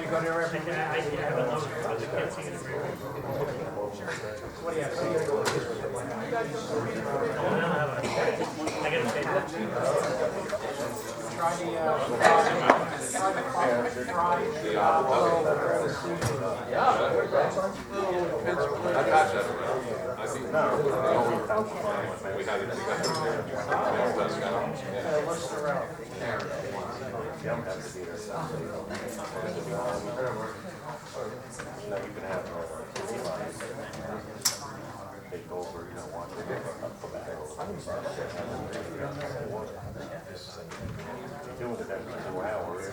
you go there every week? I have a note, but I can't see it every week. What do you have? I get a paper. Try the take over, you know, one. Doing it every 2 hours.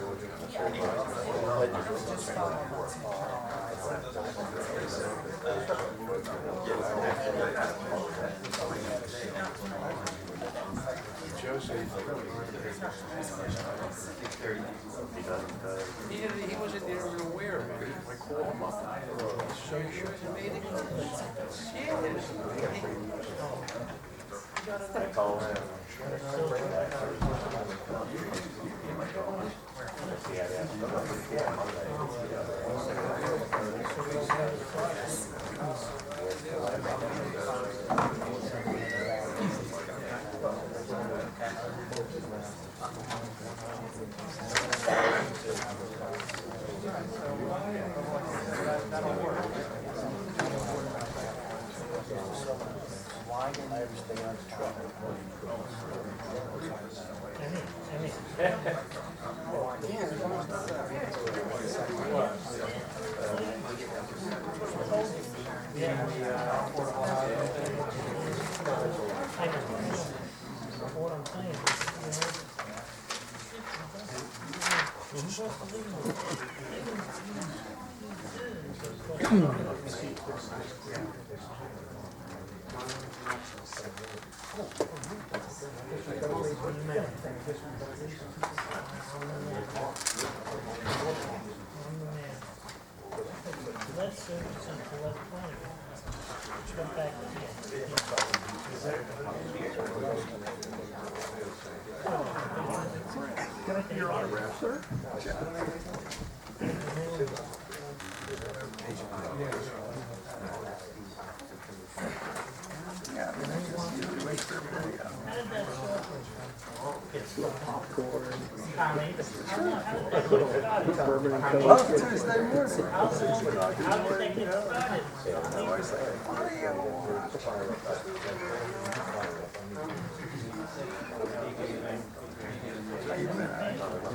He wasn't even aware of it. I called him up. So you sure you made it? I told him. Your autograph, sir? Oh, Tuesday morning.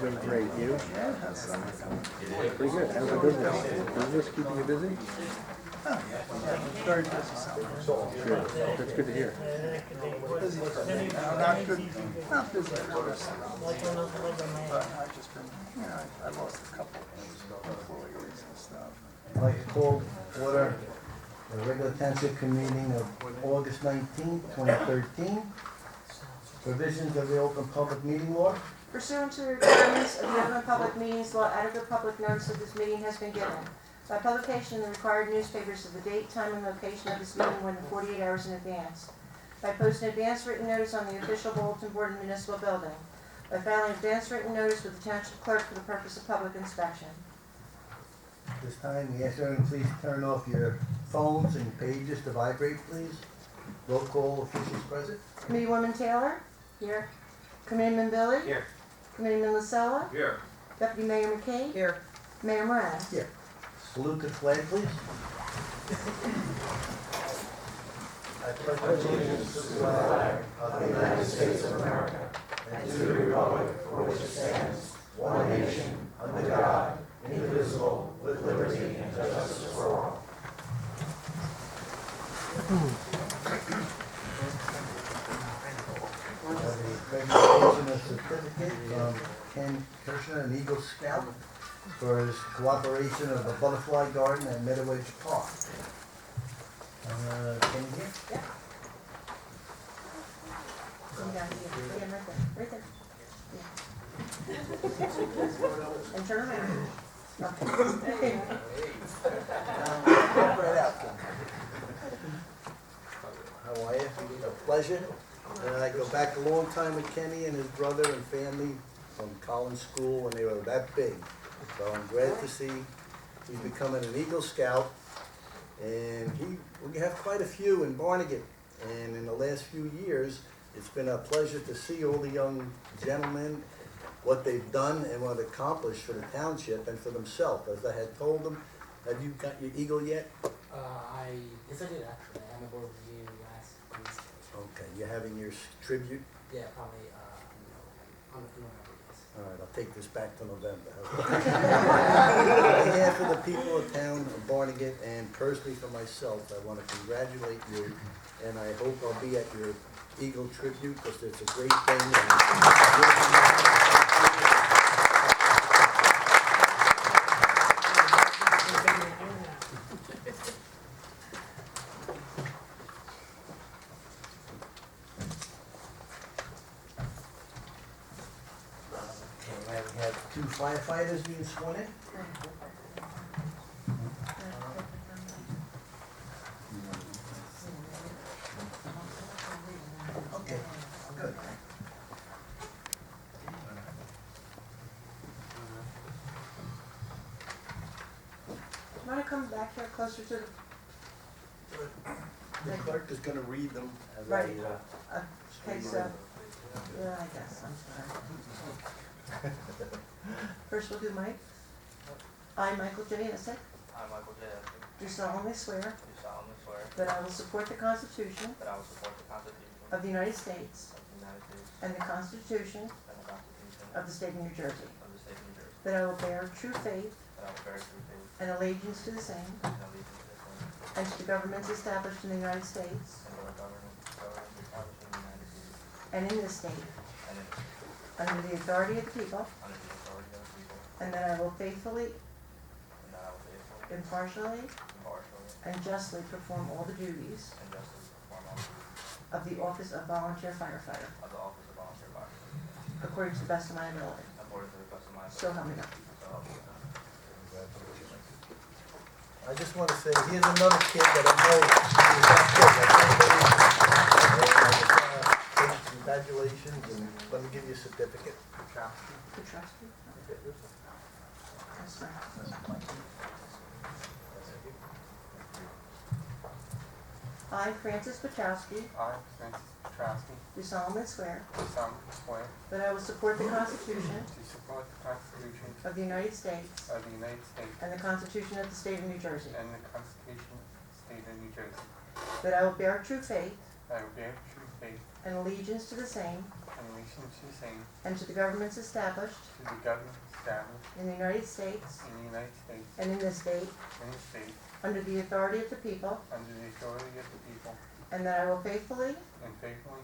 Doing great, you? Pretty good. How's the business? Business keeping you busy? Very busy summer. Good. That's good to hear. Busy for me now, not good, not busy for us. But I've just been, you know, I lost a couple of employees and stuff. I'd like to call order the regular township meeting of August 19, 2013. Provisions of the Open Public Meeting Law. Pursuant to the requirements of the Open Public Meetings Law, adequate public notice of this meeting has been given. By publication in the required newspapers of the date, time, and location of this meeting more than 48 hours in advance. By posting advance written notice on the official bulletin board in the municipal building. By filing advance written notice with the township clerk for the purpose of public inspection. At this time, we ask everyone please turn off your phones and pages to vibrate, please. Roll call officials present. Committeewoman Taylor? Here. Committeeman Billy? Here. Committeeman Lasella? Here. Deputy Mayor McKay? Here. Mayor Moran? Here. Salute to the flag, please. I pledge allegiance to the flag of the United States of America and to the republic for which it stands, one nation, under God, indivisible, with liberty and justice for all. The presentation of certificate from Ken Kirshner, an Eagle Scout, for his cooperation of the Butterfly Garden at Meadow Edge Park. Can you hear? Yeah. Come down here. Yeah, right there. Yeah. And turn around. Okay. Right out. How are you? A pleasure. And I go back a long time with Kenny and his brother and family from Collins School when they were that big. So I'm glad to see he's becoming an Eagle Scout. And we have quite a few in Barnegat. And in the last few years, it's been a pleasure to see all the young gentlemen, what they've done and what accomplished for the township and for themselves. As I had told them, have you got your Eagle yet? Yes, I did actually. I'm aboard with you last Wednesday. Okay, you're having your tribute? Yeah, probably, on the November, yes. All right, I'll take this back to November. On behalf of the people of town of Barnegat and personally for myself, I want to congratulate you, and I hope I'll be at your Eagle tribute because it's a great thing. Okay, we have 2 firefighters being sworn in. Okay, good. You want to come back here closer to the, The clerk is gonna read them as I, Right. Okay, so, yeah, I guess, I'm sorry. First we'll do Mike. I, Michael J. Essek, I, Michael J. Esper, do solemnly swear do solemnly swear that I will support the Constitution that I will support the Constitution of the United States of the United States and the Constitution and the Constitution of the State of New Jersey, of the State of New Jersey, that I will bear true faith that I will bear true faith and allegiance to the same and allegiance to the same and to the governments established in the United States and to the government established in the United States and in this state, and in the state, under the authority of the people, under the authority of the people, and that I will faithfully, and that I will faithfully, impartially, impartially, and justly perform all the duties and justly perform all the duties of the office of volunteer firefighter, of the office of volunteer firefighter, according to the best of my ability. according to the best of my So ability. help me God. So help me God. I just want to say, here's another kid that I know is not good. I can't believe it. And I just want to say congratulations and let me give you a certificate. Good trust you? Yes, sir. I, Francis Pachowski, I, Francis Petrowski, do solemnly swear do solemnly swear that I will support the Constitution to support the Constitution of the United States of the United States and the Constitution of the State of New Jersey, and the Constitution of the State of New Jersey. that I will bear true faith I will bear true faith and allegiance to the same and allegiance to the same and to the governments established to the government established in the United States in the United States and in this state, and the state under the authority of the people, under the authority of the people, and that I will faithfully, and faithfully,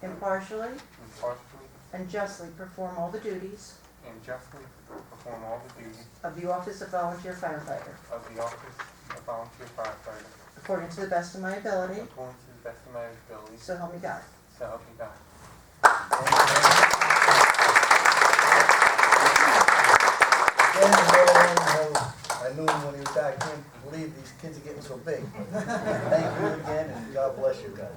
impartially, impartially, and justly perform all the duties and justly perform all the duties of the office of volunteer firefighter, of the office of volunteer firefighter according to the best of my ability, according to the best of my ability. so help me God. So help me God. I knew him when he was back. I can't believe these kids are getting so big. Thank you again, and God bless you guys.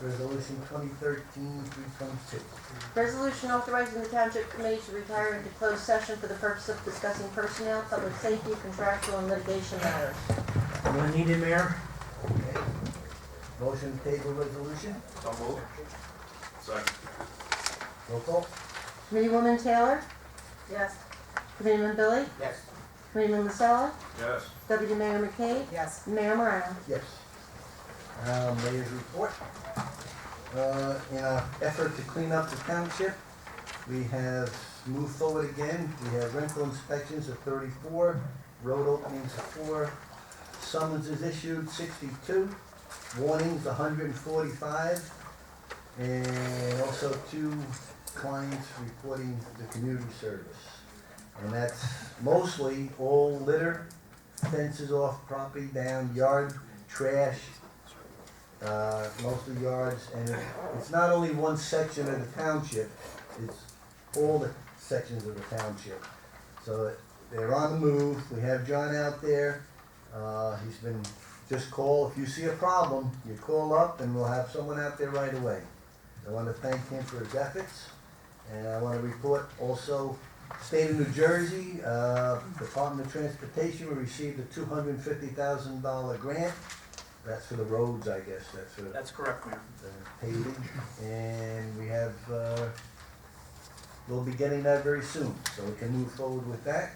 Resolution 2013-322. Resolution authorizing the township committee to retire into closed session for the purpose of discussing personnel, public safety, contractual, and litigation matters. Anyone need it, Mayor? Okay. Motion to table resolution. So moved. Second. Roll call. Committeewoman Taylor? Yes. Committeeman Billy? Yes. Committeeman Lucella? Yes. Deputy Mayor McKay? Yes. Mayor Morano? Yes. Mayor's report. In an effort to clean up the township, we have moved forward again. We have rental inspections of 34, road openings of 4, summonses issued 62, warnings 145, and also 2 clients reporting the community service. And that's mostly all litter, fences off property, down yard, trash, mostly yards, and it's not only one section of the township, it's all the sections of the township. So they're on the move. We have John out there. He's been, just call, if you see a problem, you call up and we'll have someone out there right away. I want to thank him for his efforts. And I want to report also, State of New Jersey, Department of Transportation, we received a $250,000 grant. That's for the roads, I guess. That's for the That's correct, Mayor. paving. And we have, we'll be getting that very soon, so we can move forward with that.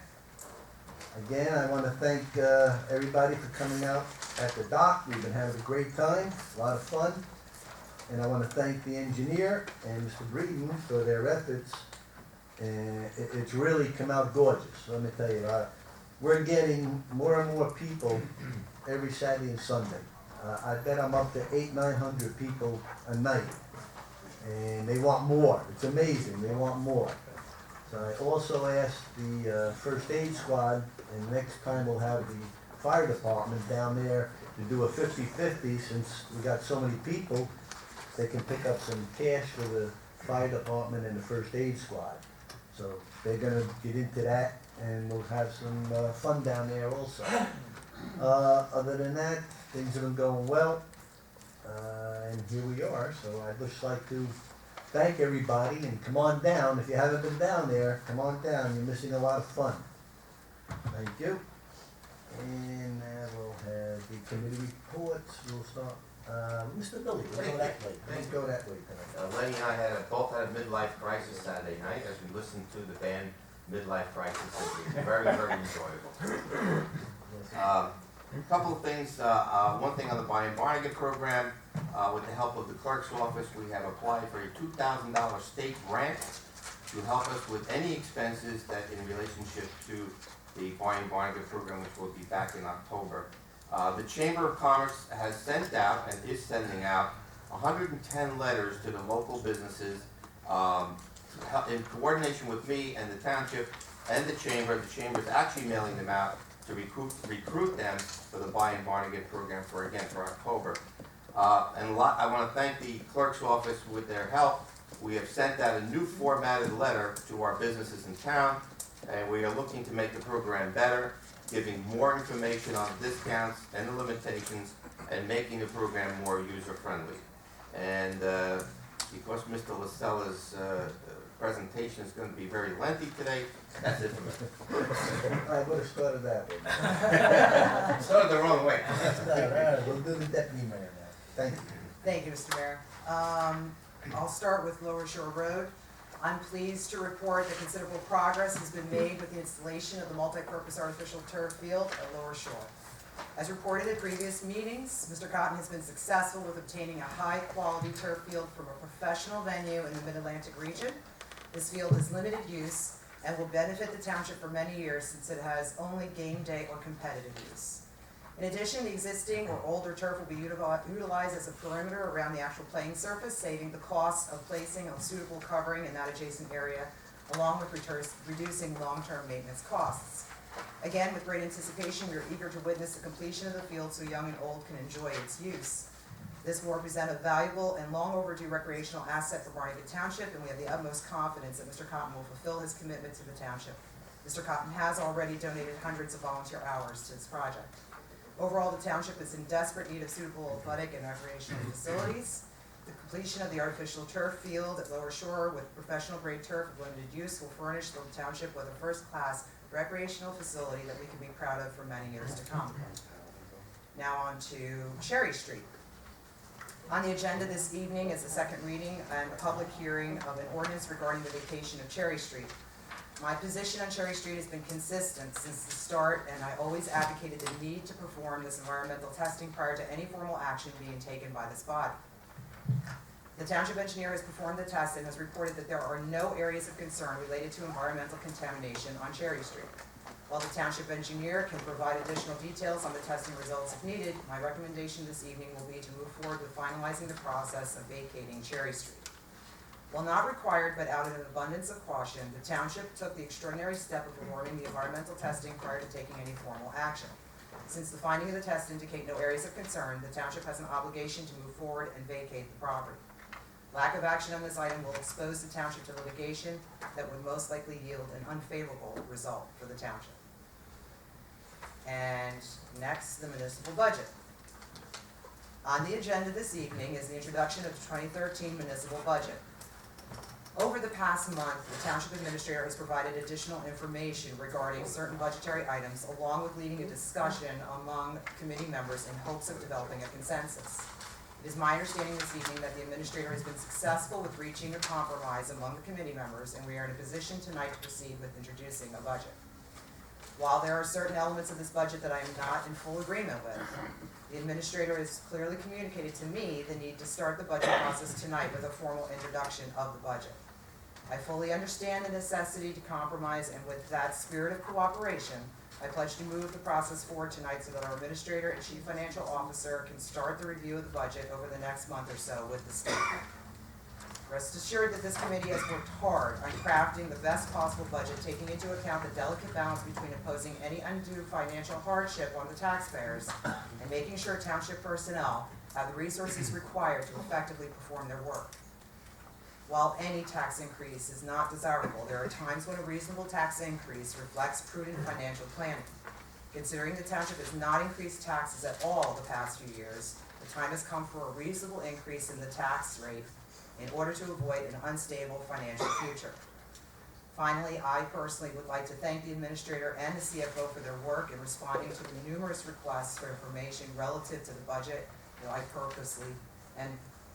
Again, I want to thank everybody for coming out at the dock. We've been having a great time, a lot of fun. And I want to thank the engineer and Mr. Breeden for their efforts. And it's really come out gorgeous, let me tell you. We're getting more and more people every Saturday and Sunday. I bet I'm up to 800-900 people a night. And they want more. It's amazing, they want more. So I also asked the first aid squad, and next time we'll have the fire department down there to do a 50-50, since we got so many people. They can pick up some cash for the fire department and the first aid squad. So they're gonna get into that, and we'll have some fun down there also. Other than that, things have been going well, and here we are. So I'd just like to thank everybody, and come on down. If you haven't been down there, come on down. You're missing a lot of fun. Thank you. And we'll have the committee reports. We'll start. Mr. Billy, we'll go that way. Let's go that way tonight. Lenny and I both had a midlife crisis Saturday night as we listened to the band Midlife Crisis. It was very, very enjoyable. A couple of things. One thing on the Barnegat program, with the help of the clerk's office, we have applied for a $2,000 state grant to help us with any expenses that in relationship to the Barnegat program, which will be back in October. The Chamber of Commerce has sent out and is sending out 110 letters to the local businesses in coordination with me and the township and the Chamber. The Chamber is actually mailing them out to recruit them for the Buy and Barnegat program for October. I want to thank the clerk's office with their help. We have sent out a new formatted letter to our businesses in town, and we are looking to make the program better, giving more information on the discounts and the limitations, and making the program more user-friendly. And because Mr. Lacella's presentation is going to be very lengthy today, that's it for me. I would have started that way. Started the wrong way. We'll do the deputy mayor now. Thank you. Thank you, Mr. Mayor. I'll start with Lower Shore Road. I'm pleased to report that considerable progress has been made with the installation of the multi-purpose artificial turf field at Lower Shore. As reported at previous meetings, Mr. Cotton has been successful with obtaining a high-quality turf field from a professional venue in the Mid-Atlantic region. This field is limited use and will benefit the township for many years since it has only game day or competitive use. In addition, the existing or older turf will be utilized as a perimeter around the actual playing surface, saving the cost of placing a suitable covering in that adjacent area, along with reducing long-term maintenance costs. Again, with great anticipation, we are eager to witness the completion of the field so young and old can enjoy its use. This will represent a valuable and long overdue recreational asset for Barnegat Township, and we have the utmost confidence that Mr. Cotton will fulfill his commitment to the township. Mr. Cotton has already donated hundreds of volunteer hours to this project. Overall, the township is in desperate need of suitable athletic and recreational facilities. The completion of the artificial turf field at Lower Shore with professional-grade turf of limited use will furnish the township with a first-class recreational facility that we can be proud of for many years to come. Now on to Cherry Street. On the agenda this evening is the second reading and a public hearing of an ordinance regarding the vacation of Cherry Street. My position on Cherry Street has been consistent since the start, and I always advocated the need to perform this environmental testing prior to any formal action being taken by this body. The township engineer has performed the test and has reported that there are no areas of concern related to environmental contamination on Cherry Street. While the township engineer can provide additional details on the testing results if needed, my recommendation this evening will be to move forward with finalizing the process of vacating Cherry Street. While not required, but out of an abundance of caution, the township took the extraordinary step of performing the environmental testing prior to taking any formal action. Since the findings of the test indicate no areas of concern, the township has an obligation to move forward and vacate the property. Lack of action on this item will expose the township to litigation that would most likely yield an unfavorable result for the township. And next, the municipal budget. On the agenda this evening is the introduction of the 2013 municipal budget. Over the past month, the township administrator has provided additional information regarding certain budgetary items, along with leading a discussion among committee members in hopes of developing a consensus. It is my understanding this evening that the administrator has been successful with reaching a compromise among the committee members, and we are in a position tonight to proceed with introducing a budget. While there are certain elements of this budget that I am not in full agreement with, the administrator has clearly communicated to me the need to start the budget process tonight with a formal introduction of the budget. I fully understand the necessity to compromise, and with that spirit of cooperation, I pledge to move the process forward tonight so that our administrator and chief financial officer can start the review of the budget over the next month or so with the state. Rest assured that this committee has worked hard on crafting the best possible budget, taking into account the delicate balance between imposing any undue financial hardship on the taxpayers and making sure township personnel have the resources required to effectively perform their work. While any tax increase is not desirable, there are times when a reasonable tax increase reflects prudent financial planning. Considering the township has not increased taxes at all the past few years, the time has come for a reasonable increase in the tax rate in order to avoid an unstable financial future. Finally, I personally would like to thank the administrator and the CFO for their work in responding to the numerous requests for information relative to the budget that I purposely and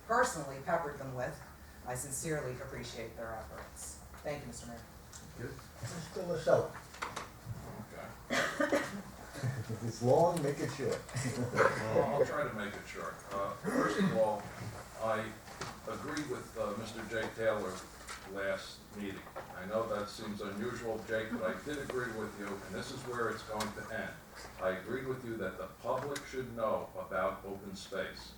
personally peppered them with. I sincerely appreciate their efforts. Thank you, Mr. Mayor. Mr. Lascelles. Okay. It's long, make it short. Well, I'll try to make it short. First of all, I agree with Mr. Jake Taylor last meeting. I know that seems unusual, Jake, but I did agree with you, and this is where it's going to end. I agreed with you that the public should know about open space.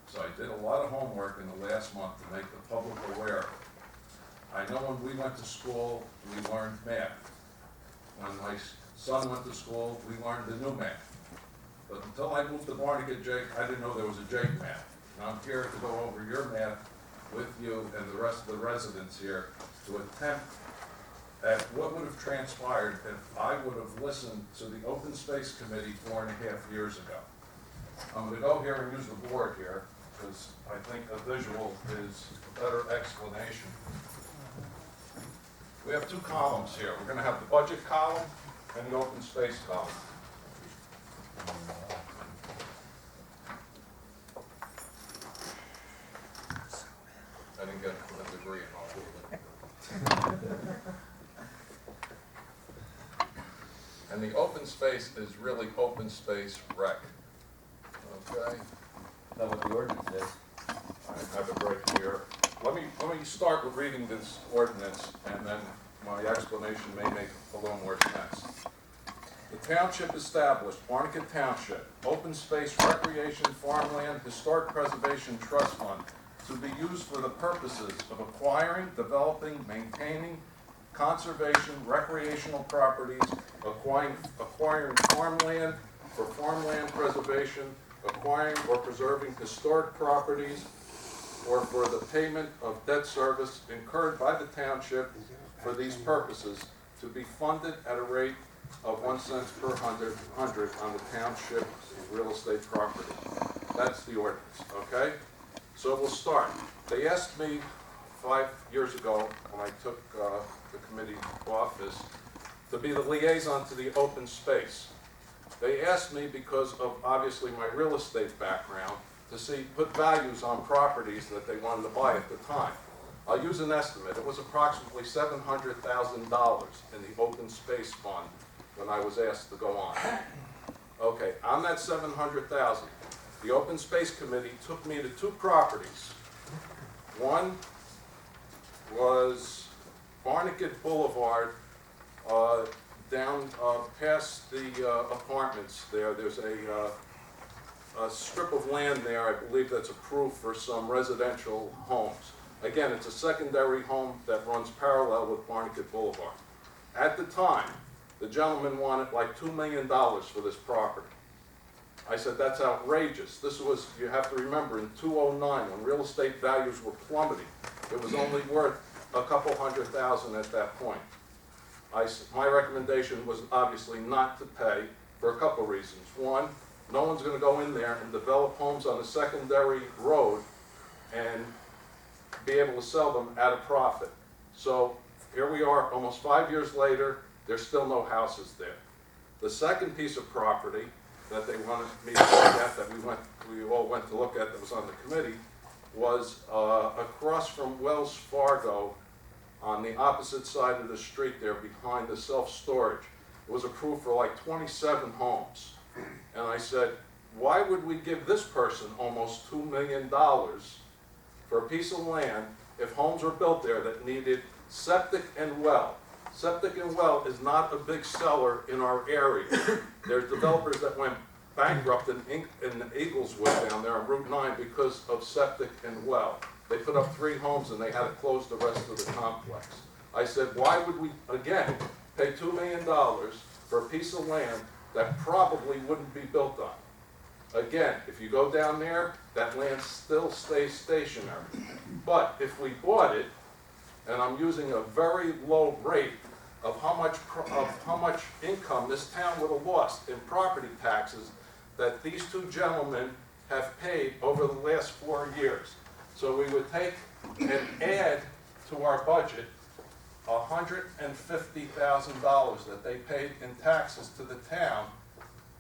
So I did a lot of homework in the last month to make the public aware of it. I know when we went to school, we learned math. When my son went to school, we learned the new math. But until I moved to Barnegat, Jake, I didn't know there was a Jake math. And I'm here to go over your math with you and the rest of the residents here to attempt at what would have transpired if I would have listened to the Open Space Committee 4.5 years ago. I'm going to go here and use the board here because I think a visual is a better explanation. We have two columns here. We're going to have the budget column and the open space column. I didn't get a degree in all of it. And the open space is really open space rec. Okay? That's what the ordinance says. I have it right here. Let me start with reading this ordinance, and then my explanation may make a little more sense. The township established, Barnegat Township, Open Space Recreation Farmland Historic Preservation Trust Fund to be used for the purposes of acquiring, developing, maintaining, conservation, recreational properties, acquiring farmland for farmland preservation, acquiring or preserving historic properties, or for the payment of debt service incurred by the township for these purposes to be funded at a rate of 1 cent per hundred on the township real estate property. That's the ordinance, okay? So we'll start. They asked me 5 years ago when I took the committee office to be the liaison to the open space. They asked me because of obviously my real estate background to put values on properties that they wanted to buy at the time. I'll use an estimate. It was approximately $700,000 in the open space fund when I was asked to go on. Okay, on that $700,000, the Open Space Committee took me to two properties. One was Barnegat Boulevard, down past the apartments there. There's a strip of land there, I believe, that's approved for some residential homes. Again, it's a secondary home that runs parallel with Barnegat Boulevard. At the time, the gentleman wanted like $2 million for this property. I said, that's outrageous. This was, you have to remember, in 2009, when real estate values were plummeting, it was only worth a couple $100,000 at that point. My recommendation was obviously not to pay for a couple reasons. One, no one's gonna go in there and develop homes on a secondary road and be able to sell them at a profit. So here we are, almost 5 years later, there's still no houses there. The second piece of property that they wanted me to look at, that we all went to look at, that was on the committee, was across from Wells Fargo on the opposite side of the street there behind the self-storage. It was approved for like 27 homes. And I said, why would we give this person almost $2 million for a piece of land if homes were built there that needed septic and well? Septic and well is not a big seller in our area. There's developers that went bankrupt in Eagleswood down there on Route 9 because of septic and well. They put up 3 homes and they had to close the rest of the complex. I said, why would we, again, pay $2 million for a piece of land that probably wouldn't be built on? Again, if you go down there, that land still stays stationary. But if we bought it, and I'm using a very low rate of how much income this town would have lost in property taxes that these two gentlemen have paid over the last 4 years. So we would take and add to our budget $150,000 that they paid in taxes to the town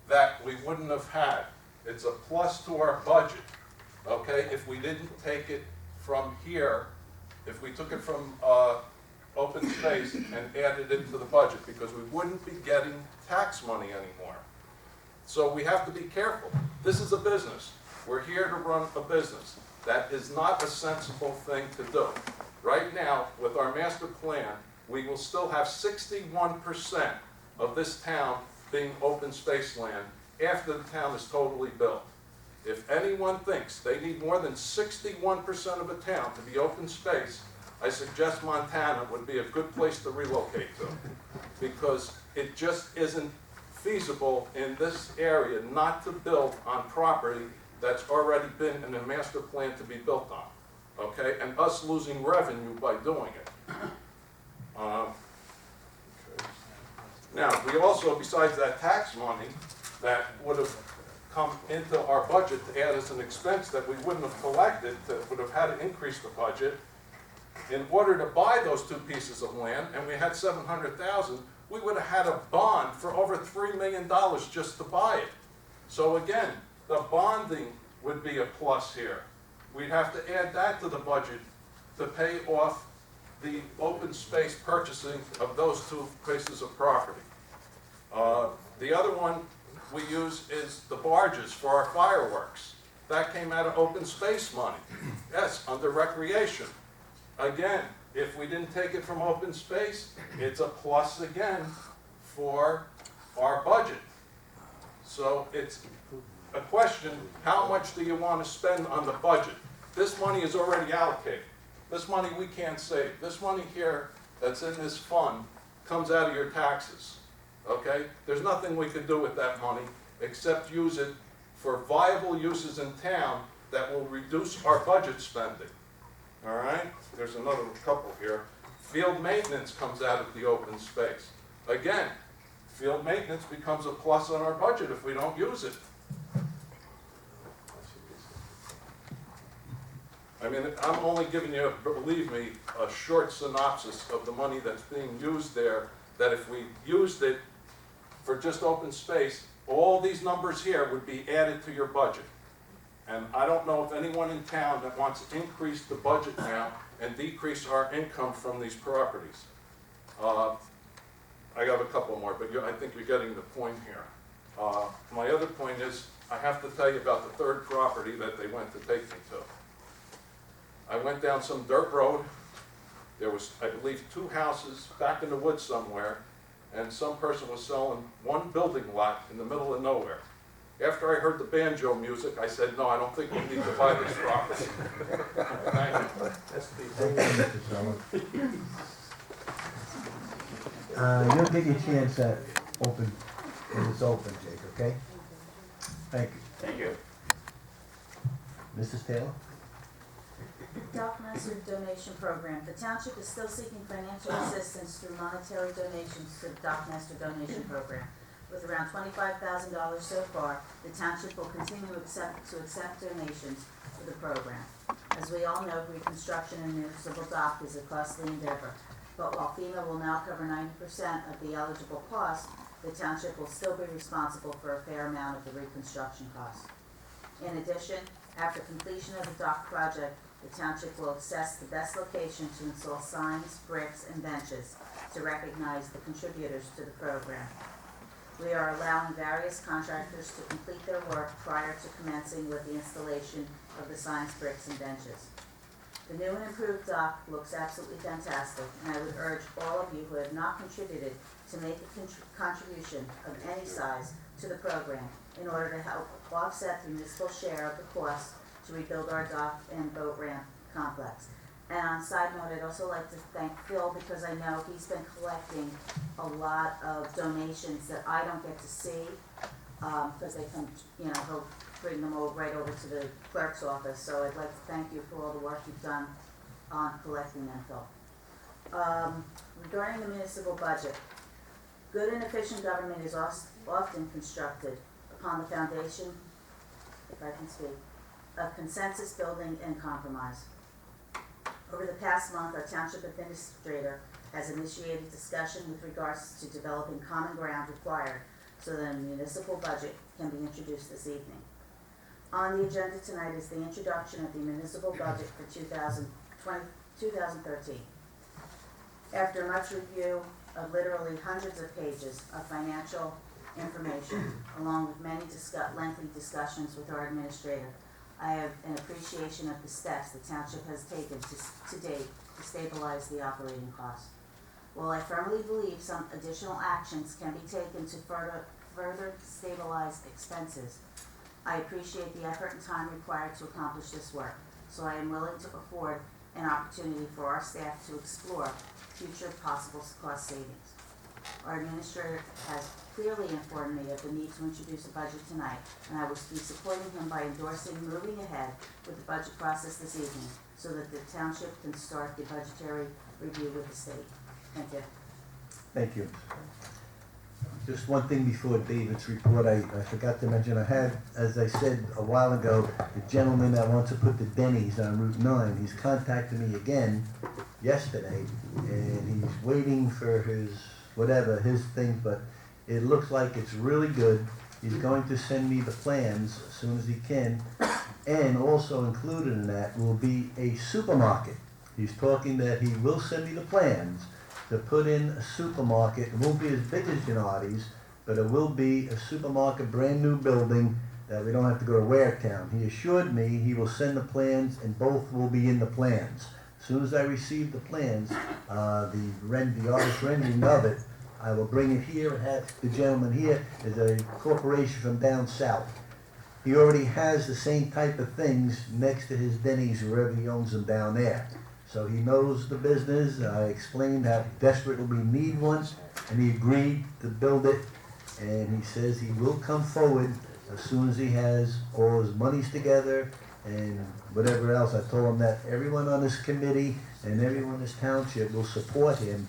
that we wouldn't have had. It's a plus to our budget, okay? If we didn't take it from here, if we took it from open space and added it to the budget, because we wouldn't be getting tax money anymore. So we have to be careful. This is a business. We're here to run a business. That is not a sensible thing to do. Right now, with our master plan, we will still have 61% of this town being open space land after the town is totally built. If anyone thinks they need more than 61% of a town to be open space, I suggest Montana would be a good place to relocate to, because it just isn't feasible in this area not to build on property that's already been in a master plan to be built on, okay? And us losing revenue by doing it. Now, we also, besides that tax money that would have come into our budget to add as an expense that we wouldn't have collected, that would have had to increase the budget, in order to buy those 2 pieces of land, and we had $700,000, we would have had a bond for over $3 million just to buy it. So again, the bonding would be a plus here. We'd have to add that to the budget to pay off the open space purchasing of those 2 pieces of property. The other one we use is the barges for our fireworks. That came out of open space money. Yes, under recreation. Again, if we didn't take it from open space, it's a plus again for our budget. So it's a question, how much do you want to spend on the budget? This money is already allocated. This money we can't save. This money here that's in this fund comes out of your taxes, okay? There's nothing we could do with that money except use it for viable uses in town that will reduce our budget spending, all right? There's another couple here. Field maintenance comes out of the open space. Again, field maintenance becomes a plus on our budget if we don't use it. I mean, I'm only giving you, believe me, a short synopsis of the money that's being used there, that if we used it for just open space, all these numbers here would be added to your budget. And I don't know if anyone in town that wants to increase the budget now and decrease our income from these properties. I have a couple more, but I think you're getting the point here. My other point is, I have to tell you about the 3rd property that they went to take me to. I went down some dirt road. There was, I believe, 2 houses back in the woods somewhere, and some person was selling 1 building lot in the middle of nowhere. After I heard the banjo music, I said, no, I don't think we need to buy this property. Thank you. You'll get your chance at when it's open, Jake, okay? Thank you. Thank you. Mrs. Taylor? Dock Master Donation Program. The township is still seeking financial assistance through monetary donations to the Dock Master Donation Program. With around $25,000 so far, the township will continue to accept donations for the program. As we all know, reconstruction in municipal dock is a costly endeavor, but while FEMA will now cover 90% of the eligible cost, the township will still be responsible for a fair amount of the reconstruction cost. In addition, after completion of the dock project, the township will assess the best location to install signs, bricks, and benches to recognize the contributors to the program. We are allowing various contractors to complete their work prior to commencing with the installation of the signs, bricks, and benches. The new and improved dock looks absolutely fantastic, and I would urge all of you who have not contributed to make a contribution of any size to the program in order to help offset the municipal share of the cost to rebuild our dock and boat ramp complex. And on a side note, I'd also like to thank Phil, because I know he's been collecting a lot of donations that I don't get to see, because they come, he'll bring them right over to the clerk's office. So I'd like to thank you for all the work you've done on collecting them, Phil. Regarding the municipal budget, good and efficient government is often constructed upon the foundation, if I can speak, of consensus building and compromise. Over the past month, our township administrator has initiated discussion with regards to developing common ground required so that a municipal budget can be introduced this evening. On the agenda tonight is the introduction of the municipal budget for 2013. After much review of literally hundreds of pages of financial information, along with many lengthy discussions with our administrator, I have an appreciation of the steps the township has taken to date to stabilize the operating costs. While I firmly believe some additional actions can be taken to further stabilize expenses, I appreciate the effort and time required to accomplish this work, so I am willing to afford an opportunity for our staff to explore future possible cost savings. Our administrator has clearly informed me of the need to introduce a budget tonight, and I will be supporting him by endorsing moving ahead with the budget process this evening so that the township can start the budgetary review with the state. Thank you. Thank you. Just one thing before David's report, I forgot to mention, I had, as I said a while ago, the gentleman that wants to put the Denny's on Route 9, he's contacted me again yesterday, and he's waiting for his thing, but it looks like it's really good. He's going to send me the plans as soon as he can, and also included in that will be a supermarket. He's talking that he will send me the plans to put in a supermarket. It won't be as big as Gennardi's, but it will be a supermarket, brand new building that we don't have to go to Waretown. He assured me he will send the plans and both will be in the plans. As soon as I receive the plans, the artist rendering of it, I will bring it here and have the gentleman here is a corporation from down south. He already has the same type of things next to his Denny's wherever he owns them down there. So he knows the business. I explained how desperately we need one, and he agreed to build it. And he says he will come forward as soon as he has all his monies together and whatever else. I told him that everyone on this committee and everyone in this township will support him.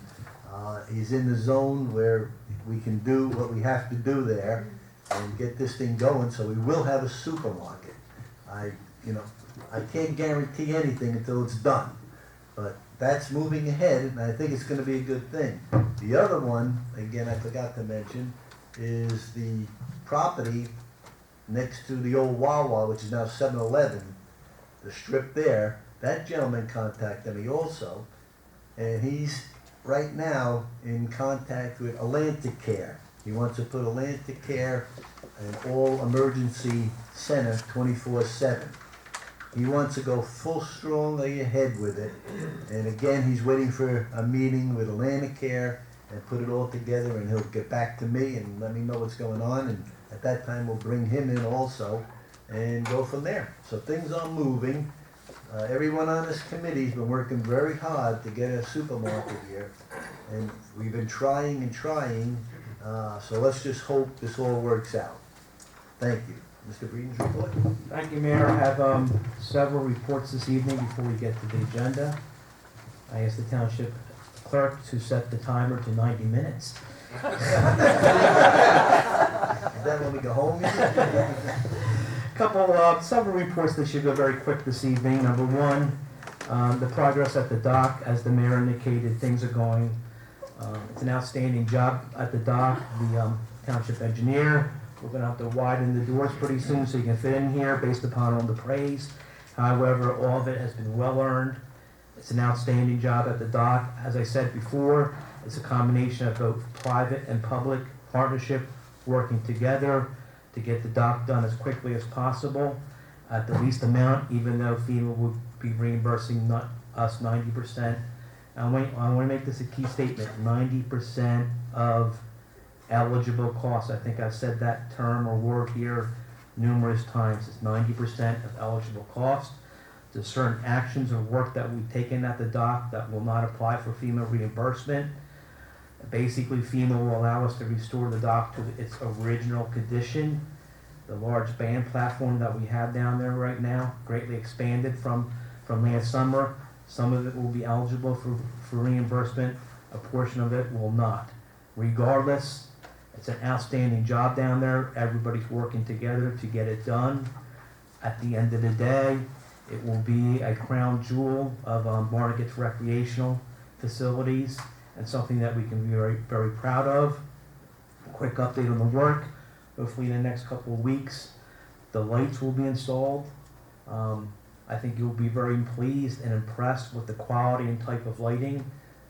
He's in the zone where we can do what we have to do there and get this thing going, so we will have a supermarket. I can't guarantee anything until it's done, but that's moving ahead, and I think it's going to be a good thing. The other one, again, I forgot to mention, is the property next to the old Wawa, which is now 7-Eleven, the strip there. That gentleman contacted me also, and he's right now in contact with Atlantic Care. He wants to put Atlantic Care an all-emergency center 24/7. He wants to go full strongly ahead with it, and again, he's waiting for a meeting with Atlantic Care and put it all together, and he'll get back to me and let me know what's going on, and at that time we'll bring him in also and go from there. So things are moving. Everyone on this committee has been working very hard to get a supermarket here, and we've been trying and trying, so let's just hope this all works out. Thank you. Mr. Breeden's report. Thank you, Mayor. I have several reports this evening before we get to the agenda. I asked the township clerk to set the timer to 90 minutes. And then when we go home, Several reports that should go very quick this evening. Number one, the progress at the dock, as the mayor indicated, things are going. It's an outstanding job at the dock. The township engineer, we're gonna have to widen the doors pretty soon so you can fit in here based upon all the praise. However, all of it has been well earned. It's an outstanding job at the dock. As I said before, it's a combination of both private and public partnership working together to get the dock done as quickly as possible at the least amount, even though FEMA would be reimbursing us 90%. I want to make this a key statement, 90% of eligible costs. I think I've said that term or word here numerous times. It's 90% of eligible costs. There's certain actions or work that we've taken at the dock that will not apply for FEMA reimbursement. Basically, FEMA will allow us to restore the dock to its original condition. The large band platform that we have down there right now, greatly expanded from last summer. Some of it will be eligible for reimbursement, a portion of it will not. Regardless, it's an outstanding job down there. Everybody's working together to get it done. At the end of the day, it will be a crown jewel of Barnegat's recreational facilities and something that we can be very, very proud of. A quick update on the work. Hopefully in the next couple of weeks, the lights will be installed. I think you'll be very pleased and impressed with the quality and type of lighting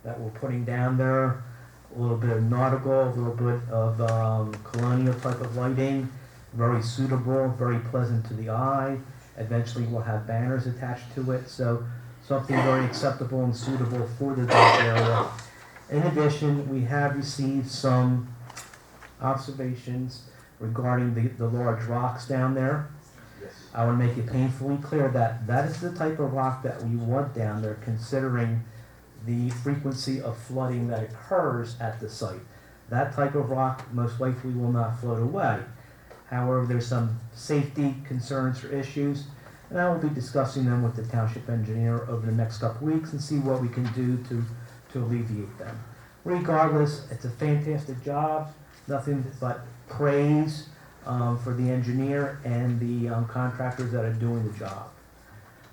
that we're putting down there. A little bit of nautical, a little bit of colonial type of lighting. Very suitable, very pleasant to the eye. Eventually we'll have banners attached to it, so something very acceptable and suitable for the dock area. In addition, we have received some observations regarding the large rocks down there. I want to make it painfully clear that that is the type of rock that we want down there, considering the frequency of flooding that occurs at the site. That type of rock most likely will not float away. However, there's some safety concerns or issues, and I will be discussing them with the township engineer over the next couple weeks and see what we can do to alleviate them. Regardless, it's a fantastic job, nothing but praise for the engineer and the contractors that are doing the job.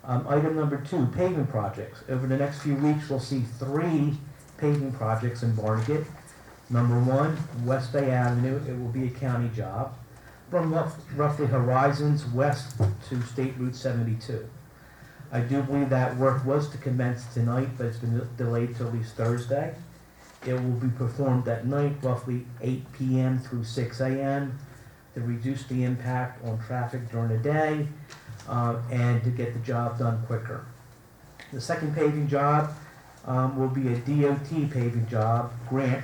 Item number 2, paving projects. Over the next few weeks, we'll see 3 paving projects in Barnegat. Number 1, West Bay Avenue. It will be a county job from roughly Horizons west to State Route 72. I do believe that work was to commence tonight, but it's been delayed till at least Thursday. It will be performed at night, roughly 8 p.m. through 6 a.m. to reduce the impact on traffic during the day and to get the job done quicker. The second paving job will be a DOT paving job grant,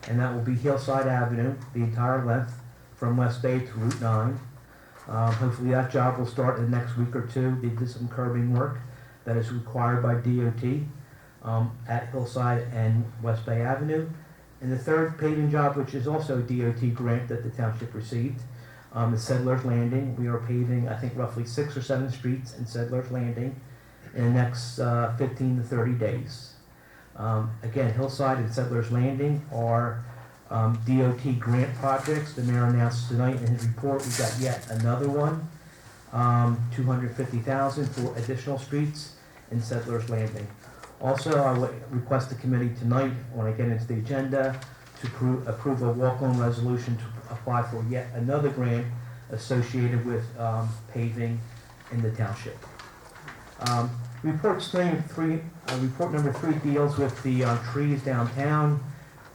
and that will be Hillside Avenue, the entire length from West Bay to Route 9. Hopefully that job will start in the next week or 2. They did some curbing work that is required by DOT at Hillside and West Bay Avenue. And the third paving job, which is also a DOT grant that the township received, is Settlers Landing. We are paving, I think, roughly 6 or 7 streets in Settlers Landing in the next 15 to 30 days. Again, Hillside and Settlers Landing are DOT grant projects. The mayor announced tonight in his report we got yet another one, $250,000 for additional streets in Settlers Landing. Also, I would request the committee tonight, when I get into the agenda, to approve a walk-on resolution to apply for yet another grant associated with paving in the township. Report number 3 deals with the trees downtown.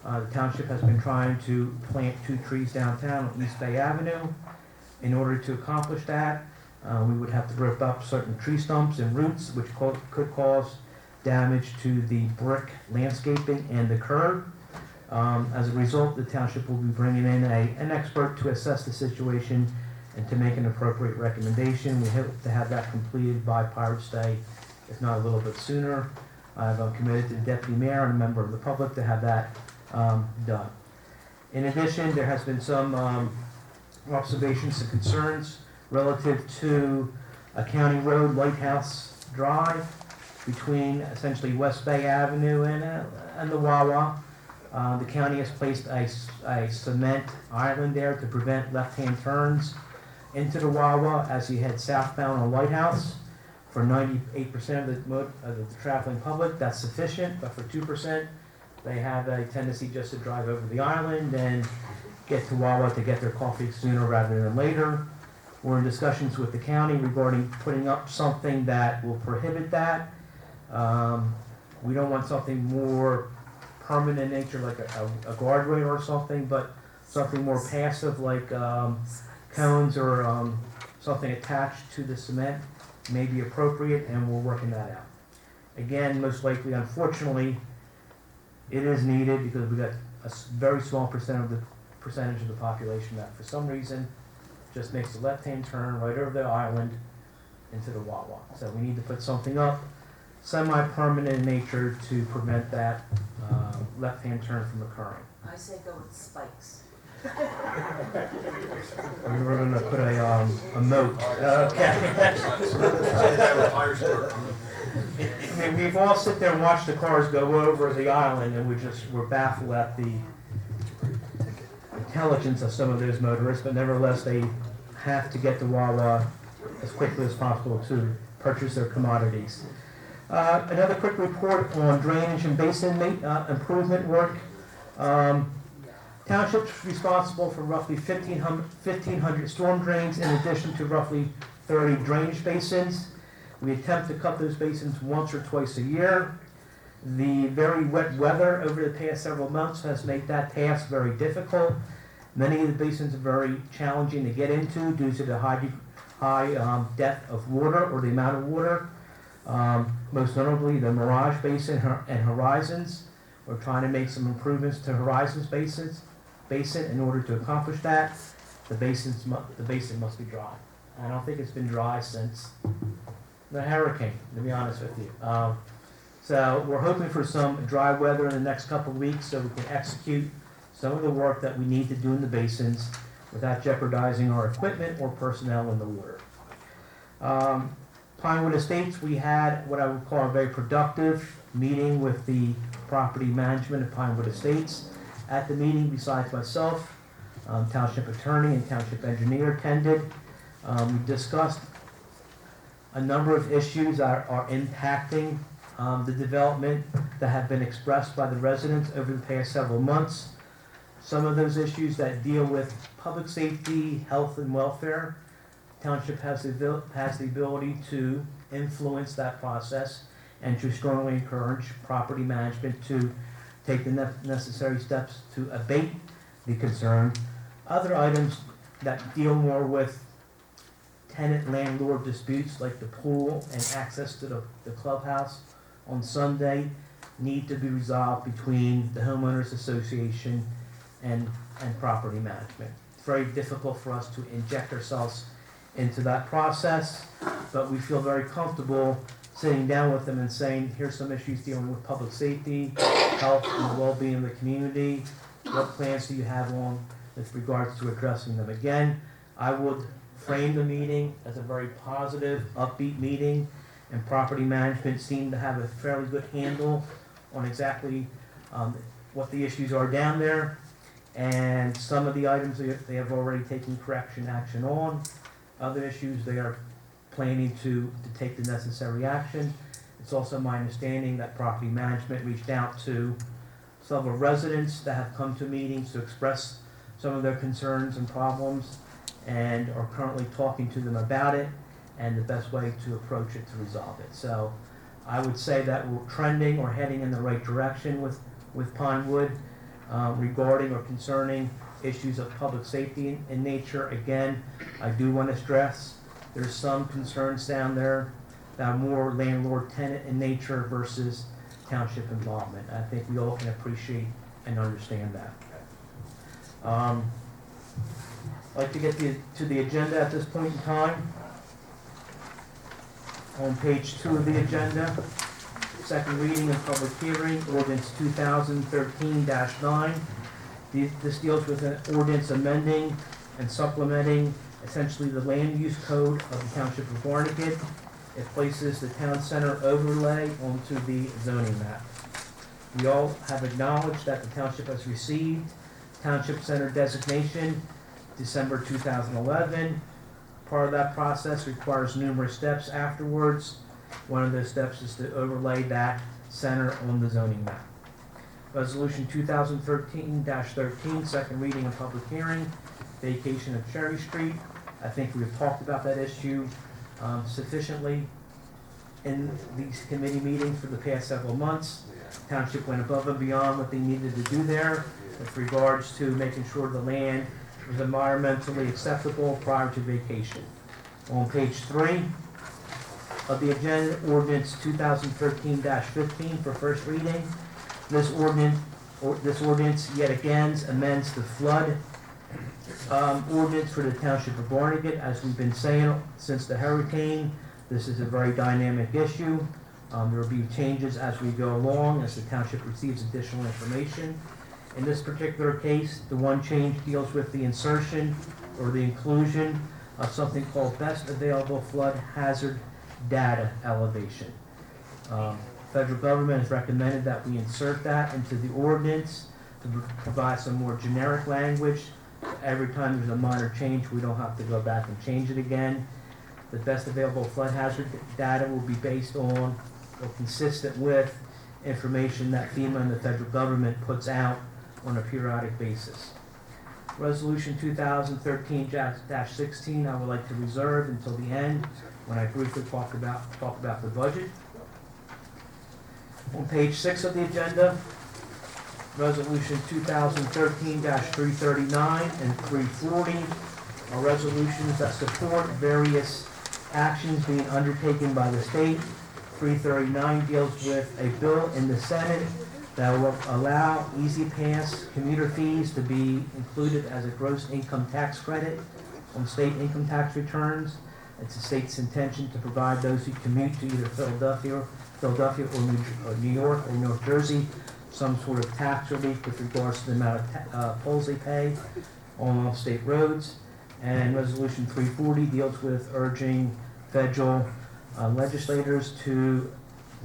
The township has been trying to plant 2 trees downtown on East Bay Avenue. In order to accomplish that, we would have to rip up certain tree stumps and roots, which could cause damage to the brick landscaping and the curb. As a result, the township will be bringing in an expert to assess the situation and to make an appropriate recommendation. We hope to have that completed by Pirates Day, if not a little bit sooner. I've committed to the deputy mayor and a member of the public to have that done. In addition, there has been some observations and concerns relative to a county road, Lighthouse Drive, between essentially West Bay Avenue and the Wawa. The county has placed a cement island there to prevent left-hand turns into the Wawa as you head southbound on Lighthouse. For 98% of the traveling public, that's sufficient, but for 2%, they have a tendency just to drive over the island and get to Wawa to get their coffee sooner rather than later. We're in discussions with the county regarding putting up something that will prohibit that. We don't want something more permanent in nature, like a guardrail or something, but something more passive, like cones or something attached to the cement may be appropriate, and we're working that out. Again, most likely, unfortunately, it is needed because we got a very small percentage of the population that for some reason just makes a left-hand turn right over the island into the Wawa. So we need to put something up, semi-permanent in nature, to prevent that left-hand turn from occurring. I say go with spikes. We were gonna put a moat. Okay. I mean, we've all sit there and watched the cars go over the island, and we're baffled at the intelligence of some of those motorists, but nevertheless, they have to get to Wawa as quickly as possible to purchase their commodities. Another quick report on drainage and basin improvement work. Township's responsible for roughly 1,500 storm drains in addition to roughly 30 drainage basins. We attempt to cut those basins once or twice a year. The very wet weather over the past several months has made that task very difficult. Many of the basins are very challenging to get into due to the high depth of water or the amount of water. Most notably the Mirage Basin and Horizons. We're trying to make some improvements to Horizons basin in order to accomplish that. The basin must be dry. I don't think it's been dry since the hurricane, to be honest with you. So we're hoping for some dry weather in the next couple of weeks so we can execute some of the work that we need to do in the basins without jeopardizing our equipment or personnel in the water. Pinewood Estates, we had what I would call a very productive meeting with the property management of Pinewood Estates. At the meeting, besides myself, township attorney and township engineer attended. We discussed a number of issues that are impacting the development that have been expressed by the residents over the past several months. Some of those issues that deal with public safety, health, and welfare. Township has the ability to influence that process and to strongly encourage property management to take the necessary steps to abate the concern. Other items that deal more with tenant-landlord disputes, like the pool and access to the clubhouse on Sunday, need to be resolved between the homeowners association and property management. It's very difficult for us to inject ourselves into that process, but we feel very comfortable sitting down with them and saying, here's some issues dealing with public safety, health, and well-being of the community. What plans do you have on with regards to addressing them? Again, I would frame the meeting as a very positive, upbeat meeting, and property management seemed to have a fairly good handle on exactly what the issues are down there, and some of the items they have already taken correction action on. Other issues they are planning to take the necessary action. It's also my understanding that property management reached out to several residents that have come to meetings to express some of their concerns and problems, and are currently talking to them about it and the best way to approach it to resolve it. So I would say that we're trending or heading in the right direction with Pinewood regarding or concerning issues of public safety in nature. Again, I do want to stress there's some concerns down there that are more landlord-tenant in nature versus township involvement. I think we all can appreciate and understand that. I'd like to get to the agenda at this point in time. On page 2 of the agenda, second reading and public hearing, ordinance 2013-9. This deals with an ordinance amending and supplementing essentially the land use code of the Township of Barnegat. It places the town center overlay onto the zoning map. We all have acknowledged that the township has received Township Center designation December 2011. Part of that process requires numerous steps afterwards. One of those steps is to overlay that center on the zoning map. Resolution 2013-13, second reading and public hearing, vacation of Cherry Street. I think we've talked about that issue sufficiently in these committee meetings for the past several months. Township went above and beyond what they needed to do there with regards to making sure the land was environmentally acceptable prior to vacation. On page 3 of the agenda, ordinance 2013-15 for first reading. This ordinance yet again amends the flood ordinance for the Township of Barnegat. As we've been saying since the hurricane, this is a very dynamic issue. There will be changes as we go along, as the township receives additional information. In this particular case, the one change deals with the insertion or the inclusion of something called best available flood hazard data elevation. Federal government has recommended that we insert that into the ordinance to provide some more generic language. Every time there's a minor change, we don't have to go back and change it again. The best available flood hazard data will be based on or consistent with information that FEMA and the federal government puts out on a periodic basis. Resolution 2013-16 I would like to reserve until the end when I briefly talk about the budget. On page 6 of the agenda, Resolution 2013-339 and 340 are resolutions that support various actions being undertaken by the state. 339 deals with a bill in the Senate that will allow Easy Pass commuter fees to be included as a gross income tax credit on state income tax returns. It's the state's intention to provide those who commute to either Philadelphia or New York or North Jersey some sort of tax relief with regards to the amount of tolls they pay on state roads. And Resolution 340 deals with urging federal legislators to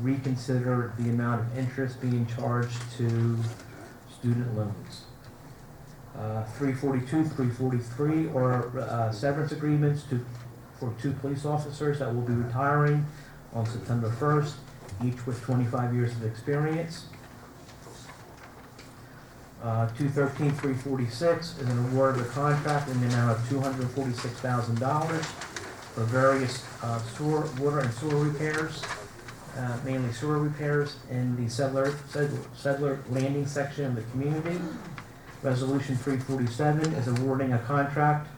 reconsider the amount of interest being charged to student loans. 342, 343 are severance agreements for 2 police officers that will be retiring on September 1st, each with 25 years of experience. 213, 346 is an award of a contract in the amount of $246,000 for various water and sewer repairs, mainly sewer repairs in the settler landing section of the community. Resolution 347 is awarding a contract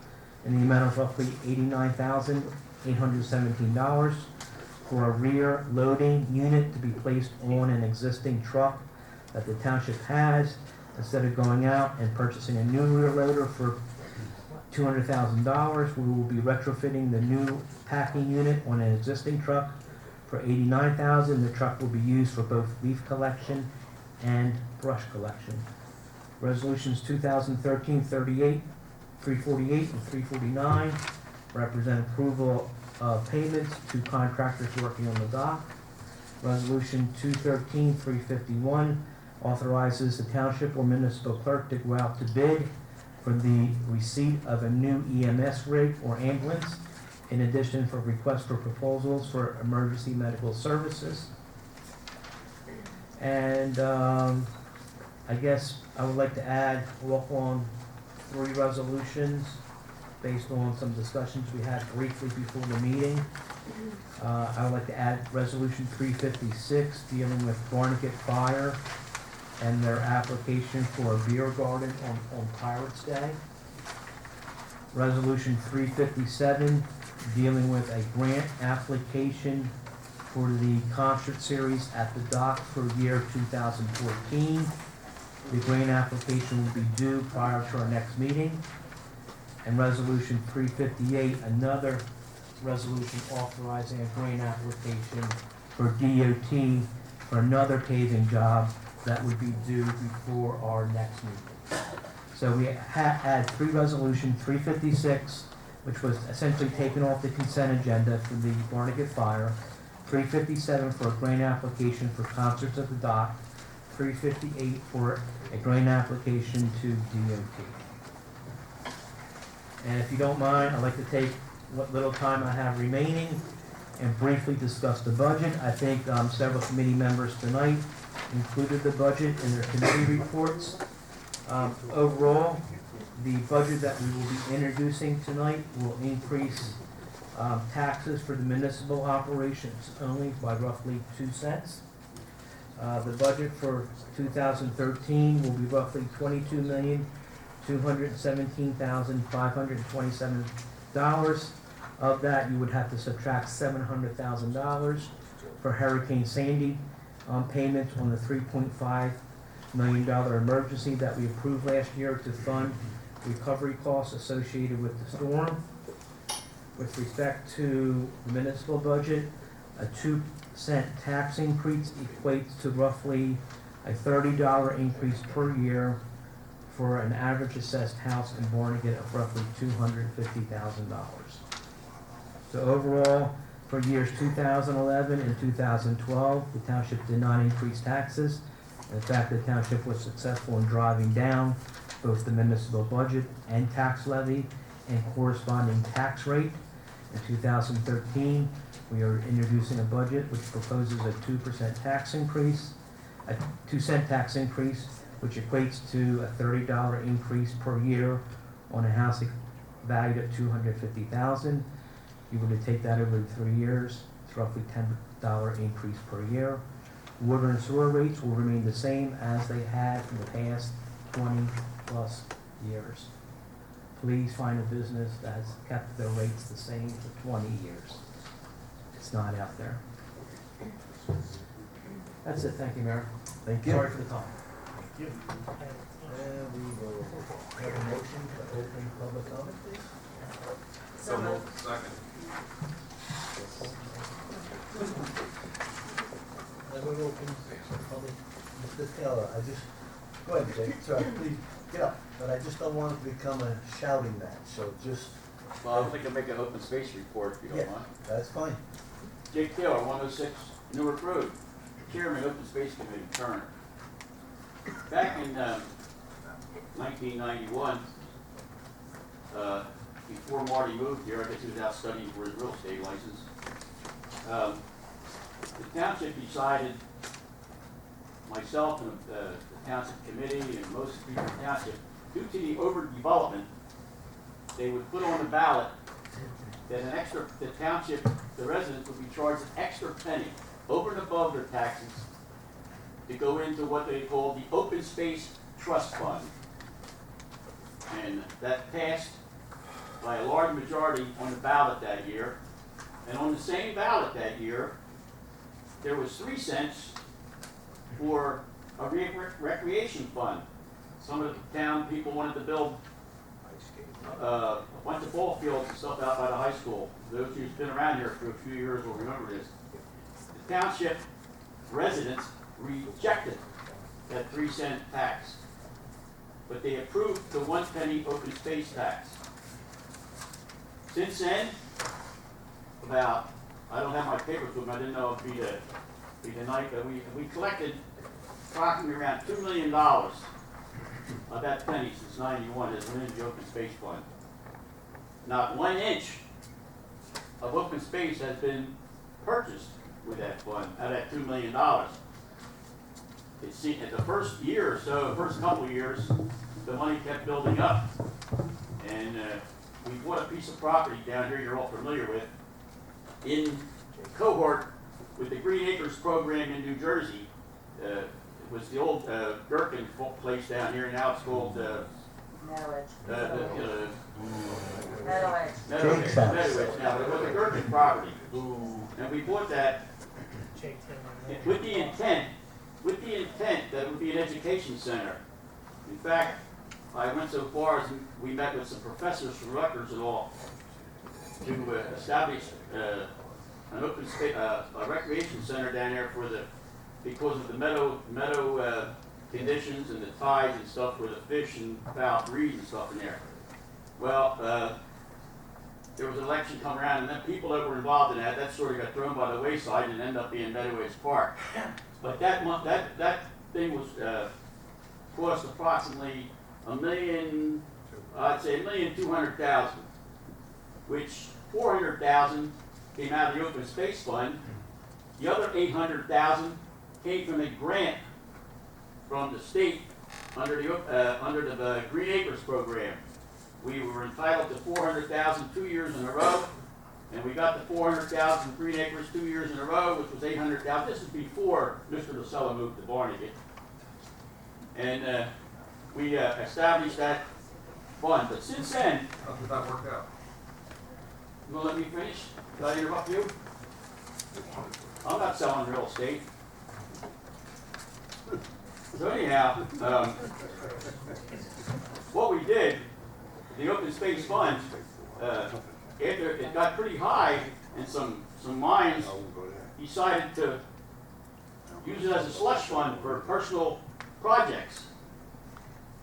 in the amount of roughly $89,817 for a rear loading unit to be placed on an existing truck that the township has. Instead of going out and purchasing a new rear loader for $200,000, we will be retrofitting the new packing unit on an existing truck for $89,000. The truck will be used for both leaf collection and brush collection. Resolutions 2013-38, 348, and 349 represent approval of payments to contractors working on the dock. Resolution 213-351 authorizes the township or municipal clerk to go out to bid for the receipt of a new EMS rig or ambulance, in addition for requests for proposals for emergency medical services. And I guess I would like to add, walk on 3 resolutions based on some discussions we had briefly before the meeting. I would like to add Resolution 356 dealing with Barnegat Fire and their application for a beer garden on Pirates Day. Resolution 357 dealing with a grant application for the concert series at the dock for year 2014. The grant application will be due prior to our next meeting. And Resolution 358, another resolution authorizing a grant application for DOT for another paving job that would be due before our next meeting. So we had 3 resolutions, 356, which was essentially taken off the consent agenda for the Barnegat Fire, 357 for a grant application for concerts at the dock, 358 for a grant application to DOT. And if you don't mind, I'd like to take what little time I have remaining and briefly discuss the budget. I think several committee members tonight included the budget in their committee reports. Overall, the budget that we will be introducing tonight will increase taxes for the municipal operations only by roughly 2 cents. The budget for 2013 will be roughly $22,217,527. Of that, you would have to subtract $700,000 for Hurricane Sandy payments on the $3.5 million emergency that we approved last year to fund recovery costs associated with the storm. With respect to the municipal budget, a 2-cent tax increase equates to roughly a $30 increase per year for an average assessed house in Barnegat of roughly $250,000. So overall, for years 2011 and 2012, the township did not increase taxes. In fact, the township was successful in driving down both the municipal budget and tax levy and corresponding tax rate. In 2013, we are introducing a budget which proposes a 2% tax increase, a 2-cent tax increase, which equates to a $30 increase per year on a house valued at $250,000. You were to take that over 3 years, it's roughly $10 increase per year. Water and sewer rates will remain the same as they had in the past 20+ years. Please find a business that has kept their rates the same for 20 years. It's not out there. That's it, thank you, Mayor. Thank you. Sorry for the time. And we will have a motion to open public comment, please. So moved. Second. I will open public. Mr. Taylor, I just, go ahead, Jake, sorry, please, get up. But I just don't want it to become a shouting match, so just, Well, I would like to make an open space report, if you don't Yeah. mind. that's fine. Jake Taylor, 106 Newark Road, Chairman, Open Space Committee, Turner. Back in 1991, before Marty moved here, I guess he was out studying for his real estate license. The township decided, myself and the township committee and most people in the township, due to the overdevelopment, they would put on the ballot that the township, the residents would be charged an extra penny over and above their taxes to go into what they call the Open Space Trust Fund. And that passed by a large majority on the ballot that year. And on the same ballot that year, there was 3 cents for a recreation fund. Some of the town people wanted to build a bunch of ball fields and stuff out by the high school. Those who've been around here for a few years will remember this. The township residents rejected that 3-cent tax, but they approved the 1 penny open space tax. Since then, about, I don't have my papers with me, I didn't know it'd be the night, but we collected approximately around $2 million of that penny since '91 as an the open space fund. Not 1 inch of open space has been purchased with that fund, out of that $2 million. It's at the first year or so, first couple of years, the money kept building up. And we bought a piece of property down here you're all familiar with, in cohort with the Green Acres program in New Jersey. It was the old Gherkin place down here, now it's called Meadow Edge. Meadow Jake's house. Edge now, but it was a Gherkin property. And we bought that with the intent that it would be an education center. In fact, I went so far as we met with some professors from Rutgers and all to establish an open space, a recreation center down there because of the meadow conditions and the tides and stuff for the fish and fowl breed and stuff in there. Well, there was an election come around, and then people that were involved in that sort of got thrown by the wayside and ended up being Meadoways Park. But that thing was, cost approximately $1,200,000, which 400,000 came out of the open space fund. The other 800,000 came from a grant from the state under the Green Acres program. We were entitled to 400,000 2 years in a row, and we got the 400,000 Green Acres 2 years in a row, which was 800,000. This is before Mr. Lucella moved to Barnegat. And we established that fund. But since then, How did that work out? you gonna let me finish? Did I interrupt you? I'm not selling real estate. So anyhow, what we did, the open space fund, after it got pretty high, and some mines decided to use it as a slush fund for personal projects.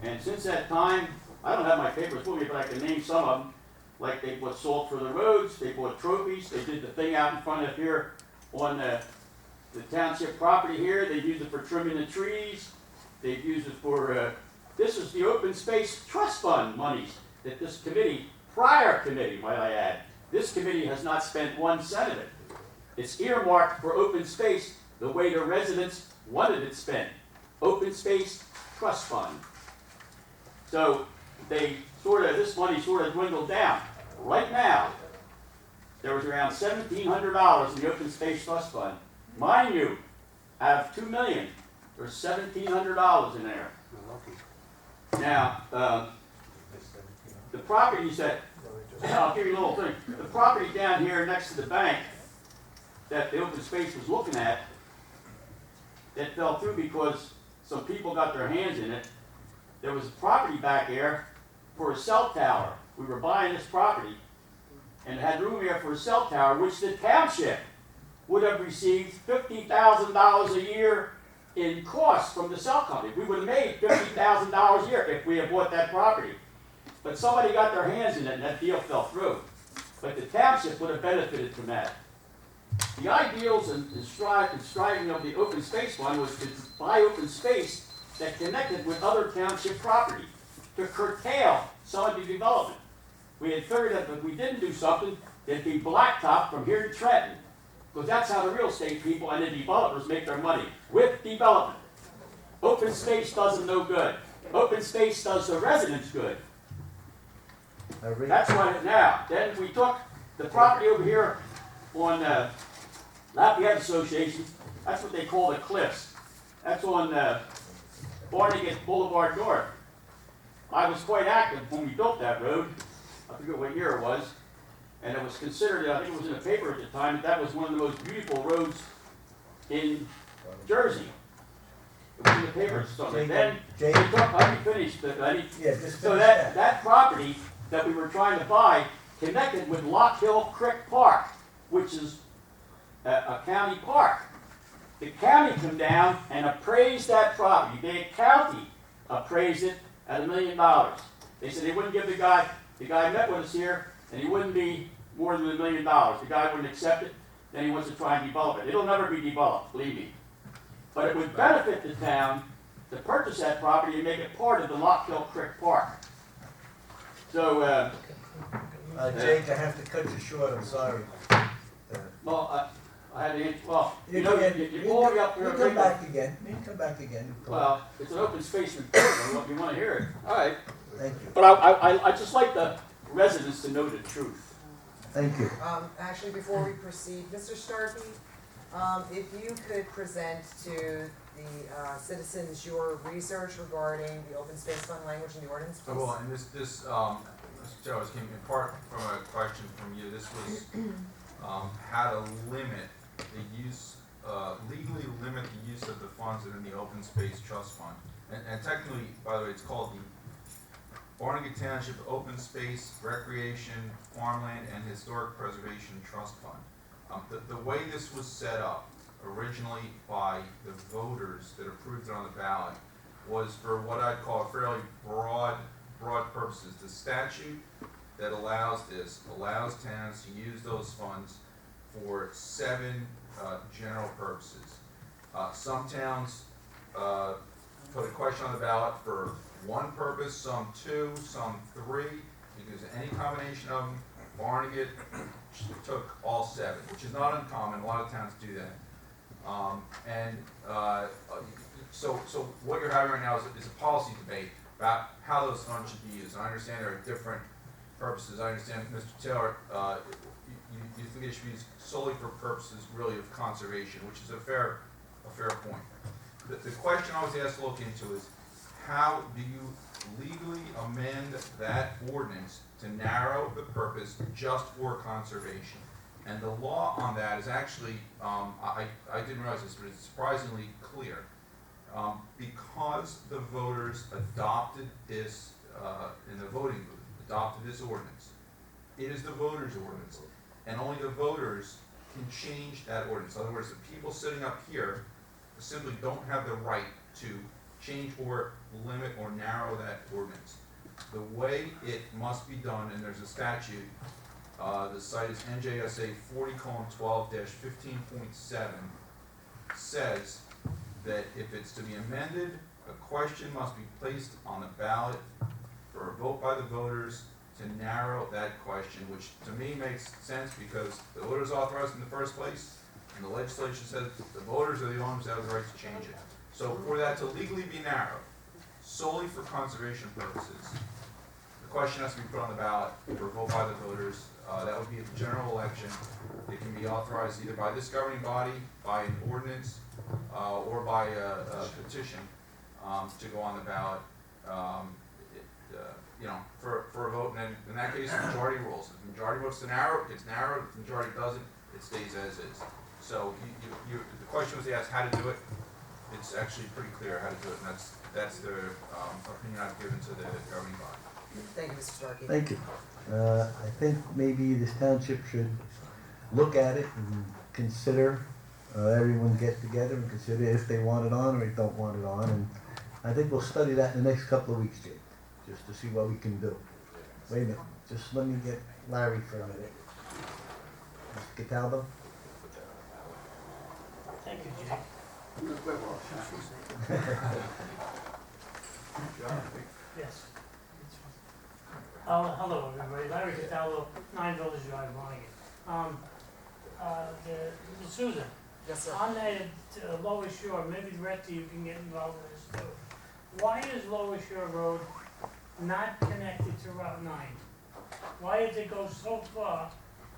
And since that time, I don't have my papers with me, but I can name some of them. Like they bought salt for the roads, they bought trophies, they did the thing out in front of here on the township property here. They've used it for trimming the trees. They've used it for, this is the open space trust fund monies that this committee, prior committee, might I add, this committee has not spent 1 cent of it. It's earmarked for open space the way the residents wanted it spent. Open space trust fund. So this money sort of dwindled down. Right now, there was around $1,700 in the open space trust fund. Mind you, out of $2 million, there's $1,700 in there. Now, the properties that, I'll give you a little thing. The property down here next to the bank that the open space was looking at, that fell through because some people got their hands in it. There was a property back there for a cell tower. We were buying this property and it had room here for a cell tower, which the township would have received $50,000 a year in costs from the cell company. We would have made $50,000 a year if we had bought that property. But somebody got their hands in it and that deal fell through. But the township would have benefited from that. The ideals and striving of the open space fund was to buy open space that connected with other township property to curtail some of the development. We had figured that if we didn't do something, there'd be blacktop from here to Trenton. Because that's how the real estate people and the developers make their money, with development. Open space does them no good. Open space does the residents good. That's why now. Then we took the property over here on Lafayette Association. That's what they call the Cliffs. That's on Barnegat Boulevard North. I was quite active when we built that road. I forget what year it was. And it was considered, I think it was in the paper at the time, that was one of the most beautiful roads in Jersey. It was in the paper or something. Then, let me finish. So that property that we were trying to buy connected with Lock Hill Creek Park, which is a county park. The county came down and appraised that property. The county appraised it at $1 million. They said they wouldn't give the guy met with us here, and he wouldn't be more than $1 million. The guy wouldn't accept it, then he wants to try and develop it. It'll never be developed, believe me. But it would benefit the town to purchase that property and make it part of the Lock Hill Creek Park. So, Jake, I have to cut you short, I'm sorry. well, I had to, well, you You called me up here. come back again, you can come back again. Well, it's an open space report, you want to hear it. All right. Thank you, But I just like the residents to know the truth. thank you. Actually, before we proceed, Mr. Starkey, if you could present to the citizens your research regarding the open space fund language in the ordinance, please. Well, and this Mr. Joe, this came in part from a question from you. This was how to limit the use, legally limit the use of the funds that are in the open space trust fund. And technically, by the way, it's called the Barnegat Township Open Space, Recreation, Farmland, and Historic Preservation Trust Fund. The way this was set up originally by the voters that approved it on the ballot was for what I'd call fairly broad purposes. The statute that allows this, allows towns to use those funds for 7 general purposes. Some towns put a question on the ballot for 1 purpose, some 2, some 3, because any combination of them, Barnegat took all 7, which is not uncommon, a lot of towns do that. So what you're having right now is a policy debate about how those funds should be used. I understand there are different purposes. I understand, Mr. Taylor, you think they should be used solely for purposes really of conservation, which is a fair point. The question I was asked to look into is, how do you legally amend that ordinance to narrow the purpose just for conservation? And the law on that is actually, I didn't realize this, but it's surprisingly clear. Because the voters adopted this, in the voting booth, adopted this ordinance, it is the voters' ordinance, and only the voters can change that ordinance. In other words, the people sitting up here simply don't have the right to change or limit or narrow that ordinance. The way it must be done, and there's a statute, the site is NJSA 40:12-15.7, says that if it's to be amended, a question must be placed on the ballot for a vote by the voters to narrow that question, which to me makes sense because the voters authorized in the first place, and the legislature says the voters are the ones that have the right to change it. So for that to legally be narrowed, solely for conservation purposes, the question has to be put on the ballot for a vote by the voters. That would be at the general election. It can be authorized either by this governing body, by an ordinance, or by a petition to go on the ballot, for a vote. And then in that case, the majority rules. If the majority votes to narrow, it gets narrowed. If the majority doesn't, it stays as is. So the question was asked how to do it. It's actually pretty clear how to do it, and that's the opinion I've given to the governing body. Thank you, Mr. Starkey. Thank you. I think maybe this township should look at it and consider, everyone get together and consider if they want it on or they don't want it on. And I think we'll study that in the next couple of weeks, Jake, just to see what we can do. Wait a minute, just let me get Larry for a minute. Mr. Cataldo? Thank you, Jake. Yes. Hello, everybody. Larry Cataldo, 9 Village Drive, Barnegat. Susan, Yes, sir. on that Lower Shore, maybe the rest of you can get involved in this too. Why is Lower Shore Road not connected to Route 9? Why does it go so far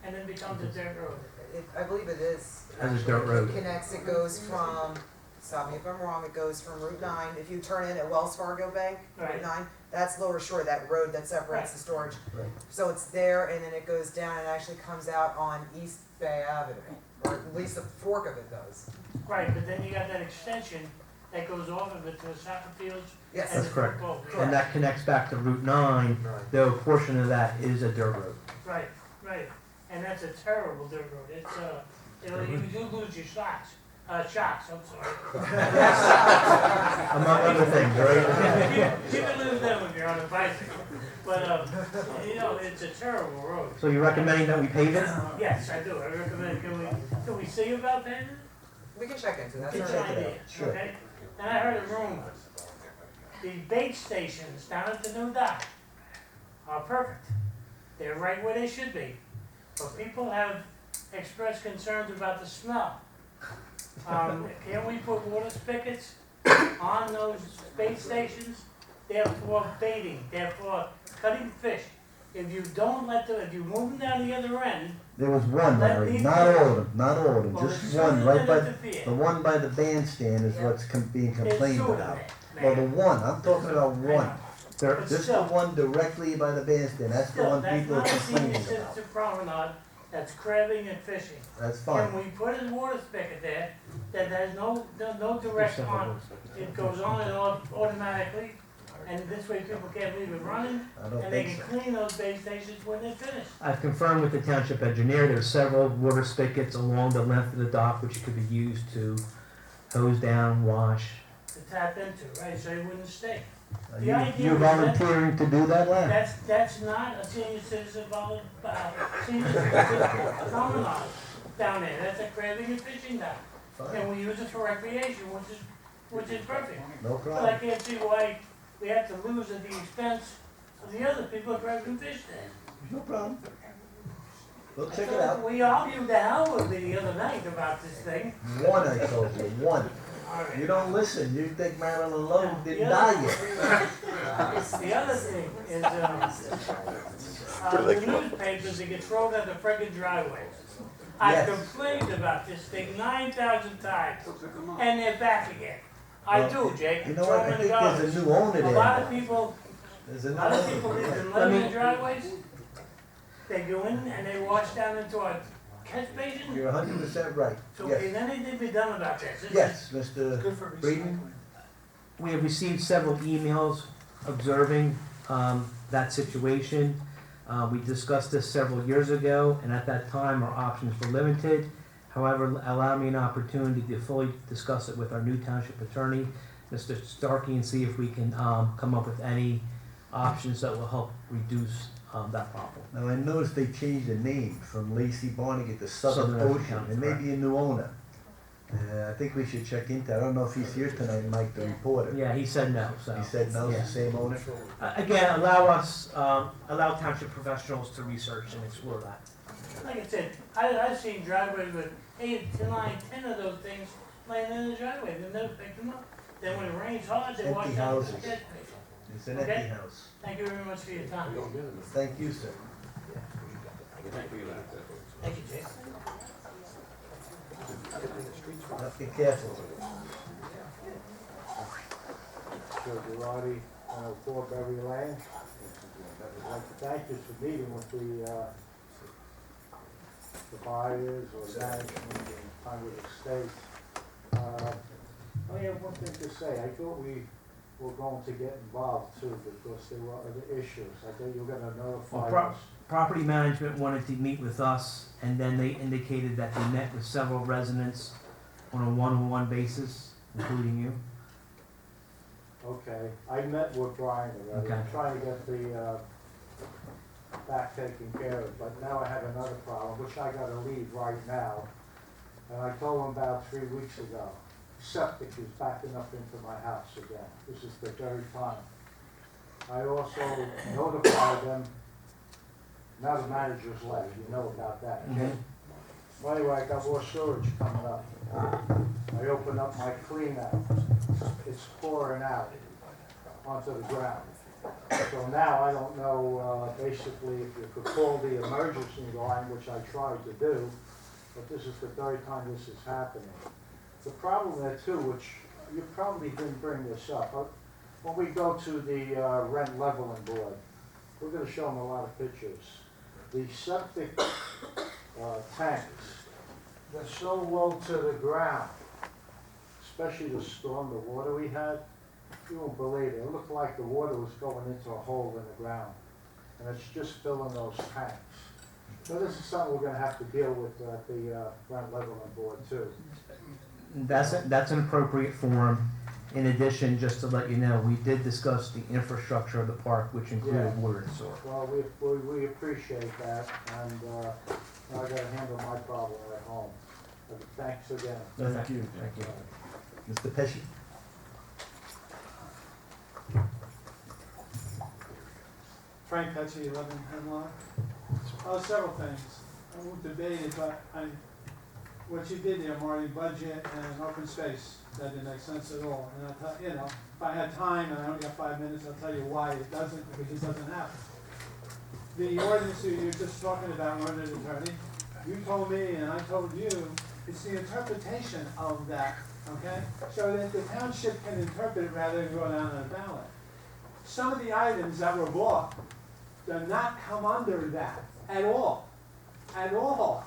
and then becomes a dirt road? I believe it is. As a dirt road. It connects, it goes from, stop me if I'm wrong, it goes from Route 9, if you turn in at Wells Fargo Bank, Right. Route 9, that's Lower Shore, that road that separates Right. the storage. Right. So it's there, and then it goes down and actually comes out on East Bay Avenue, or at least the fork of it does. Right, but then you got that extension that goes off of it to the soccer fields. Yes. and That's the correct. football field. And that connects back to Route 9, though a portion of that is a dirt road. Right, right, and that's a terrible dirt road. It's, you do lose your shocks, I'm sorry. Among other things, right? You can lose them if you're on a bicycle, but, it's a terrible road. So you're recommending that we pave it? Yes, I do, I recommend, can we see about that? We can check into that. Good sure. idea, Sure. okay? And I heard a rumor, the bait stations down at the new dock are perfect. They're right where they should be. But people have expressed concerns about the smell. Can we put water spigots on those bait stations? They're for baiting, they're for cutting fish. If you don't if you move them down the other end, There was one, Larry, not all of them, well, just there's one, some right by, that interfere. the one by the bandstand is what's being There's complained two of about. them, Well, the man. one, I'm talking about one. There, But Just the still- one directly by the bandstand, that's the Still, one that's people are not a senior complaining citizen about. promenade, that's crabbing and fishing. That's Can fine. we put a water spigot there that has no direct on, it goes on and off automatically, and this way people can't leave it running, I don't and they think can so. clean those bait stations when they're finished. I've confirmed with the township engineer, there's several water spigots along the length of the dock which could be used to hose down, wash. To tap into, right, so it wouldn't stink. The idea You're was that- volunteering to do that, Len? That's not a senior citizen senior citizen promenade down there, that's a crabbing and fishing dock. And we use it for recreation, which is perfect. No But I problem. can't see why we have to lose at the expense of the other people that grab and fish there. No problem. We'll check it out. We argued the hell with me the other night about this thing. One, I told you, one. All right. You don't listen, you think Marilyn Lowe didn't Yeah. die yet. The other thing is, the newspapers, they get thrown at the friggin' driveways. I've Yes. complained about this thing 9,000 times, and they're back again. I Well, do, Jake. You know Throw what, I them in the think there's garbage. a new owner A lot of there. people, There's a a new lot of people owner. leave them Let in me- their driveways. They go in and they wash down into a catch basin. You're 100% right, So yes. can anything be done about this? This is Yes, Mr. Good for Breeden? We have received several emails observing that situation. We discussed this several years ago, and at that time, our options were limited. However, allow me an opportunity to fully discuss it with our new township attorney, Mr. Starkey, and see if we can come up with any options that will help reduce that problem. Now, I noticed they changed the name from Lacey Barnegat to Southern Southern Ocean, Ocean, and maybe a new owner. I think we should check into it. I don't know if he's here tonight, Mike, the reporter. Yeah, he said no, so. He said no, it's Yeah. the same owner? Again, allow township professionals to research and explore that. Like I said, I've seen driveways with 8 to 9, 10 of those things laying in the driveway, they never pick them up. Then when it rains hard, they wash Empty down into the houses. catch basin. It's an empty Okay. house. Thank you very much for your time. Thank you, sir. Thank you, Jake. Now, be careful. Joe Girardi, 104 Beverly Lane. I'd like to thank you for meeting with the buyers or management in Congress Estates. I only have one thing to say. I thought we were going to get involved too because there were other issues. I thought you were gonna notify Well, us. Property management wanted to meet with us, and then they indicated that they met with several residents on a one-on-one basis, including you. Okay, I met with Brian already. I'm Okay. trying to get the back taken care of, but now I have another problem, which I gotta leave right now. And I told him about 3 weeks ago, septic is backing up into my house again. This is the third time. I also notified them, now the manager's left, you know about that, okay? Well, anyway, I got more storage coming up. I open up my clean out, it's pouring out onto the ground. So now I don't know, basically, if you could call the emergency line, which I tried to do, but this is the third time this is happening. The problem there too, which you probably didn't bring this up, but when we go to the rent leveling board, we're gonna show them a lot of pictures. The septic tanks, they're so low to the ground, especially the storm, the water we had. You won't believe it. It looked like the water was going into a hole in the ground, and it's just filling those tanks. So this is something we're gonna have to deal with at the rent leveling board too. That's an appropriate form. In addition, just to let you know, we did discuss the infrastructure of the park, which included Yeah. water and sewer. Well, we appreciate that, and I gotta handle my problem at home. But thanks again. Thank you. Thank you. Mr. Pesci? Frank Petchy, 11 Hemlock. Several things. I won't debate it, but what you did there, Marty, budget and open space, that didn't make sense at all. And I'll tell, if I had time and I only got 5 minutes, I'll tell you why it doesn't, because it doesn't happen. The ordinance you were just talking about, ordinance attorney, you told me and I told you, it's the interpretation of that, okay? So that the township can interpret it rather than go down on a ballot. Some of the items that were bought do not come under that at all, at all.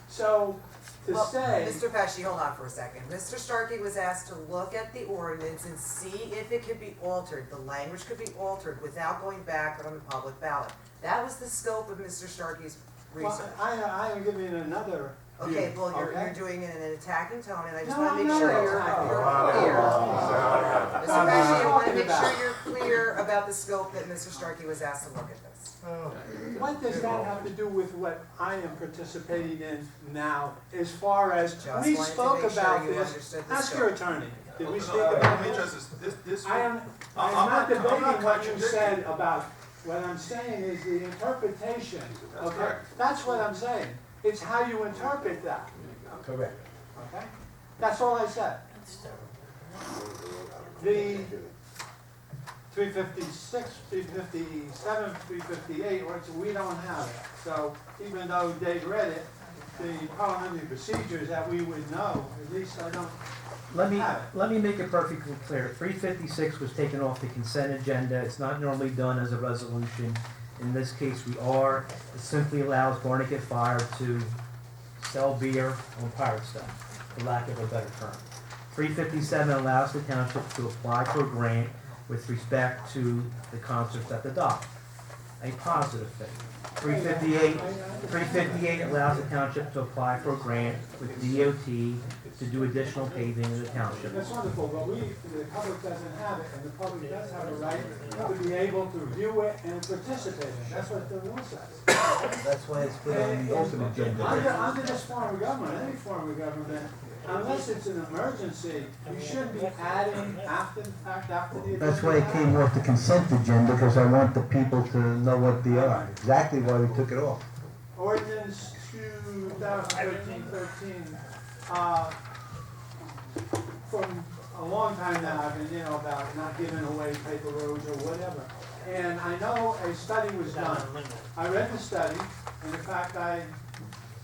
So to Well, say, Mr. Pesci, hold on for a second. Mr. Starkey was asked to look at the ordinance and see if it could be altered. The language could be altered without going back on the public ballot. That was the scope of Mr. Starkey's well, research. I am giving another Okay, well, you're Okay? doing it in an attacking tone, and I just No, wanna I'm make not sure you're attacking. clear. Mr. I'm Pesci, I wanna talking make about- sure you're clear about the scope that Mr. Starkey was asked to look at this. What does that have to do with what I am participating in now, as far as, Just we wanted to spoke make sure about you this, understood the ask scope. your attorney, did we speak Let about me address this? this. I am I'm not not debating what you contradicting. said about, what I'm saying is the interpretation, That's okay? correct. That's what I'm saying, it's how you interpret that, Correct. okay? That's all I said. The 356, 357, 358, which we don't have it. So even though Dave read it, the parliamentary procedures that we would know, at least I don't Let me, have it. let me make it perfectly clear. 356 was taken off the consent agenda. It's not normally done as a resolution. In this case, we are. It simply allows Barnegat Fire to sell beer on pirate stuff, for lack of a better term. 357 allows the township to apply for a grant with respect to the concerts at the dock. A positive thing. 358 allows the township to apply for a grant with DOT to do additional paving in the township. That's wonderful, but the public doesn't have it, and the public does have a right to be able to view it and participate in it. That's what the law says. That's why it's put on the open agenda. Under this form of government, any form of government, unless it's an emergency, you shouldn't be adding after the fact, after the. That's why it came off the consent agenda, because I want the people to know what they are. Exactly why we took it off. Ordinance 2013, from a long time now, I've been, about not giving away paper roads or whatever. And I know a study was done. I read the study, and in fact, I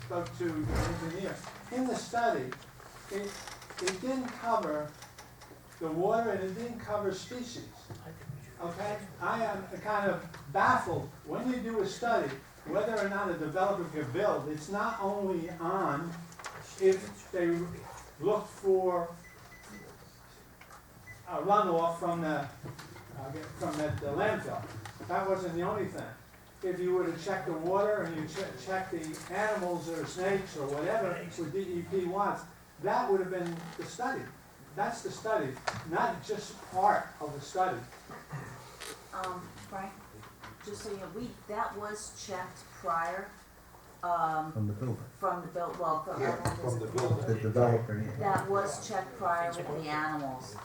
spoke to the engineer. In the study, it didn't cover the water and it didn't cover species. Okay? I am kind of baffled, when you do a study, whether or not a developer can build, it's not only on if they look for a runoff from the landfill. That wasn't the only thing. If you were to check the water and you check the animals or snakes or whatever what DEP wants, that would have been the study. That's the study, not just part of the study. Frank, just so you know, that was checked prior, From the builder. from the build, well, from The developer, yeah. that was checked prior with the animals,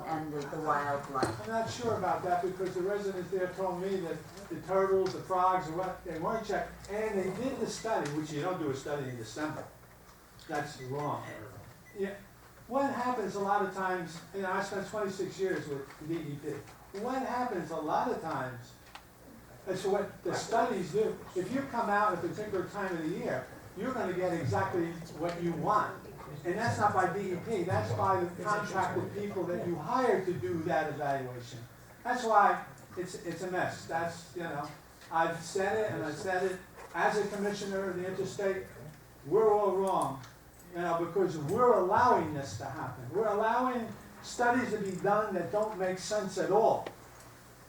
and the wildlife. I'm not sure about that because the residents there told me that the turtles, the frogs, they weren't checked. And they did the study, which you don't do a study in December. That's wrong. Yeah. What happens a lot of times, I spent 26 years with DEP. What happens a lot of times, that's what the studies do. If you come out at a particular time of the year, you're going to get exactly what you want. And that's not by DEP, that's by the contracted people that you hire to do that evaluation. That's why it's a mess. That's, I've said it and I said it as a commissioner of the interstate, we're all wrong, because we're allowing this to happen. We're allowing studies to be done that don't make sense at all.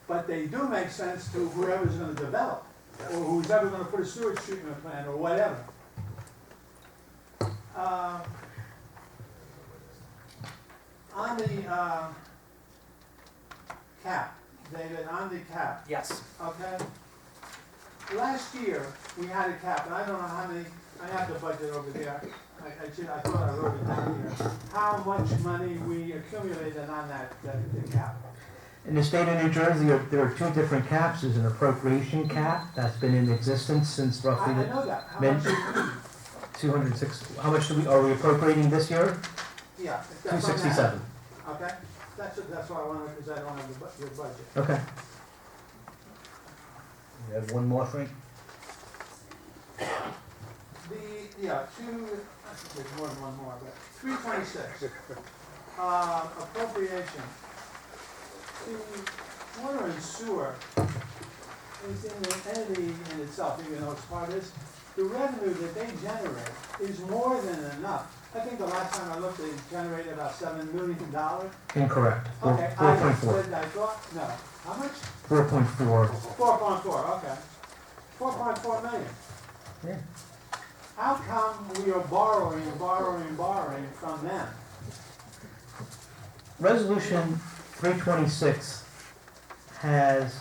But they do make sense to whoever's going to develop, or who's ever going to put a sewage treatment plant, or whatever. On the cap, David, on the cap, Yes. okay? Last year, we had a cap, and I don't know how many, I have the budget over there. I thought I wrote it down here. How much money we accumulated on the cap. In the state of New Jersey, there are two different caps. There's an appropriation cap that's been in existence since I roughly know that. How mid- much? 206. How much are we appropriating this year? Yeah. 267. Okay, that's why I wanted, because I don't have your budget. Okay. You have one more, Frank? There's more than one more, but 326, appropriation. The water and sewer is in the entity in itself, even though it's part of this. The revenue that they generate is more than enough. I think the last time I looked, they generated about $7 million. Incorrect. Okay, I 4.4. said, I thought, no, how much? 4.4. 4.4, okay. 4.4 million. Yeah. How come we are borrowing from them? Resolution 326 has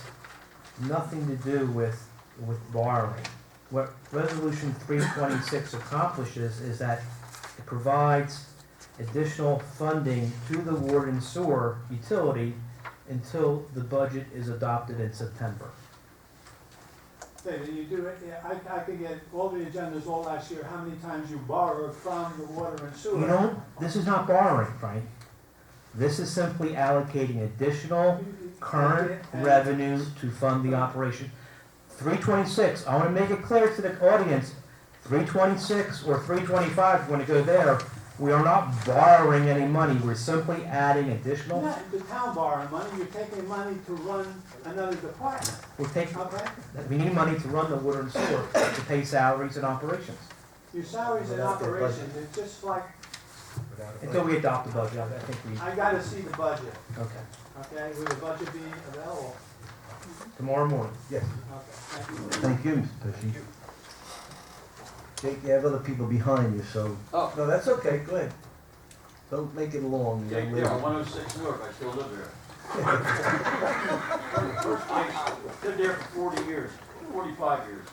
nothing to do with borrowing. What Resolution 326 accomplishes is that it provides additional funding to the water and sewer utility until the budget is adopted in September. David, you do it, yeah, I could get all the agendas all last year, how many times you borrowed from the water and sewer. You know, this is not borrowing, Frank. This is simply allocating additional current revenue to fund the operation. 326, I want to make it clear to the audience, 326 or 325, if you want to go there, we are not borrowing any money, we're simply adding additional. No, the town borrowing money, you're taking money to run another department, We're taking, okay? we need money to run the water and sewer, to pay salaries and operations. Your salaries and Without their operations, it's just like, Until we adopt the budget, I think we, I gotta see the budget, okay. okay? Will the budget be available? Tomorrow morning. Yes. Okay, thank you. Thank you, Mr. Pesci. Jake, you have other people behind you, so. Oh. No, that's okay, go ahead. Don't make it long. Jake there, 106 North, I still live there. First place, lived there for 40 years, 45 years.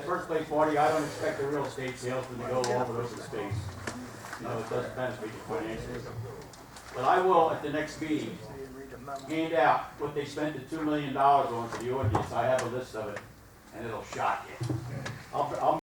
First place, Marty, I don't expect the real estate salesman to go along with open space. You know, it doesn't benefit you financially. But I will, at the next meeting, hand out what they spent the $2 million on to the audience. I have a list of it, and it'll shock you. I'll